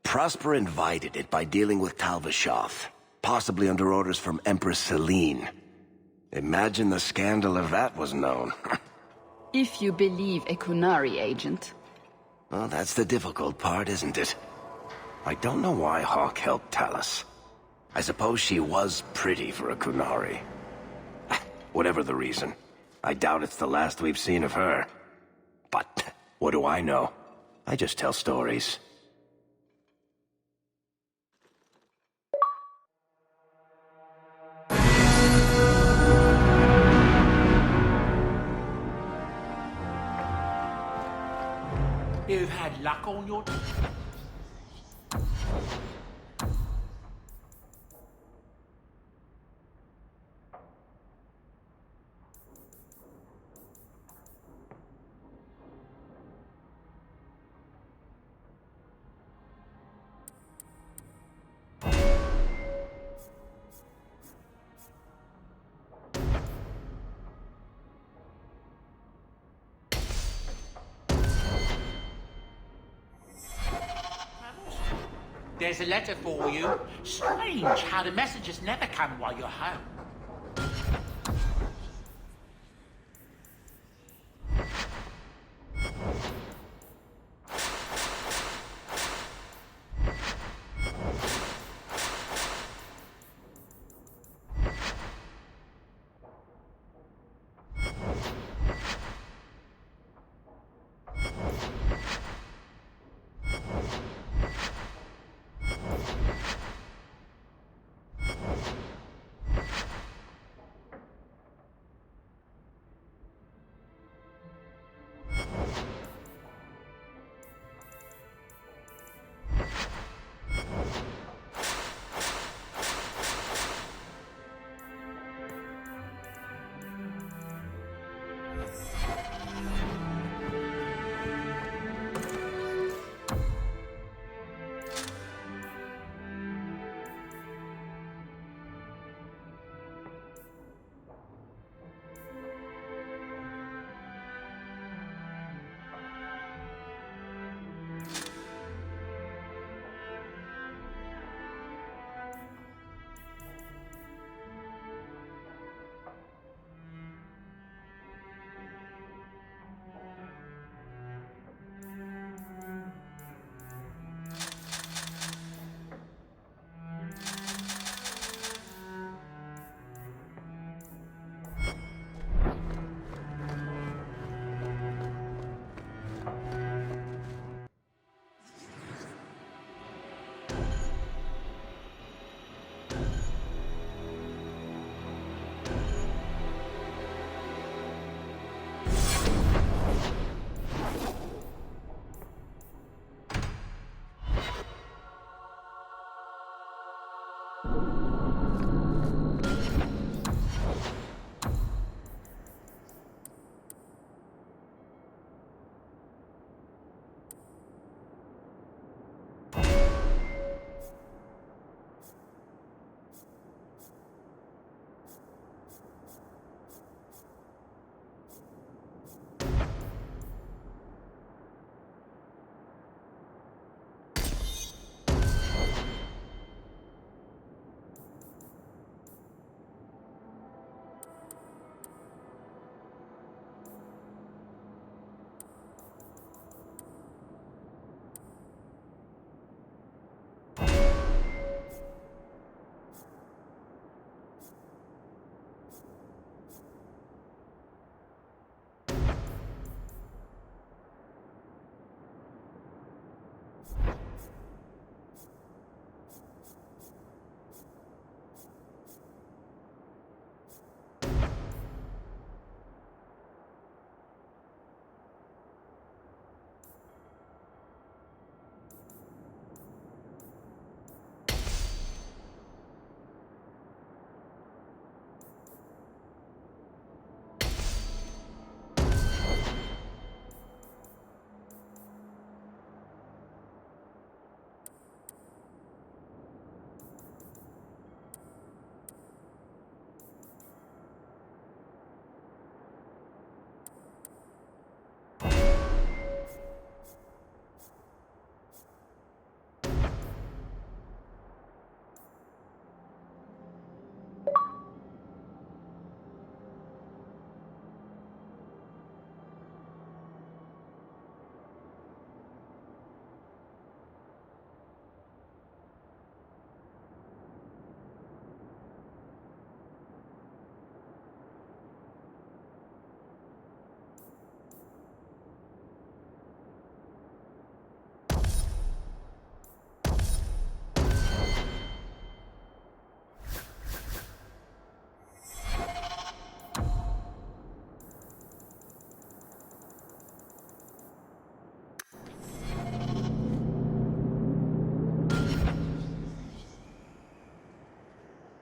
Prosper invited it by dealing with Tal Vashoth, possibly under orders from Empress Celine. Imagine the scandal if that was known. If you believe a Qunari agent. Well, that's the difficult part, isn't it? I don't know why Hawke helped Talus. I suppose she was pretty for a Qunari. Whatever the reason, I doubt it's the last we've seen of her. But what do I know? I just tell stories. You've had luck on your... There's a letter for you. Strange how the messages never come while you're home.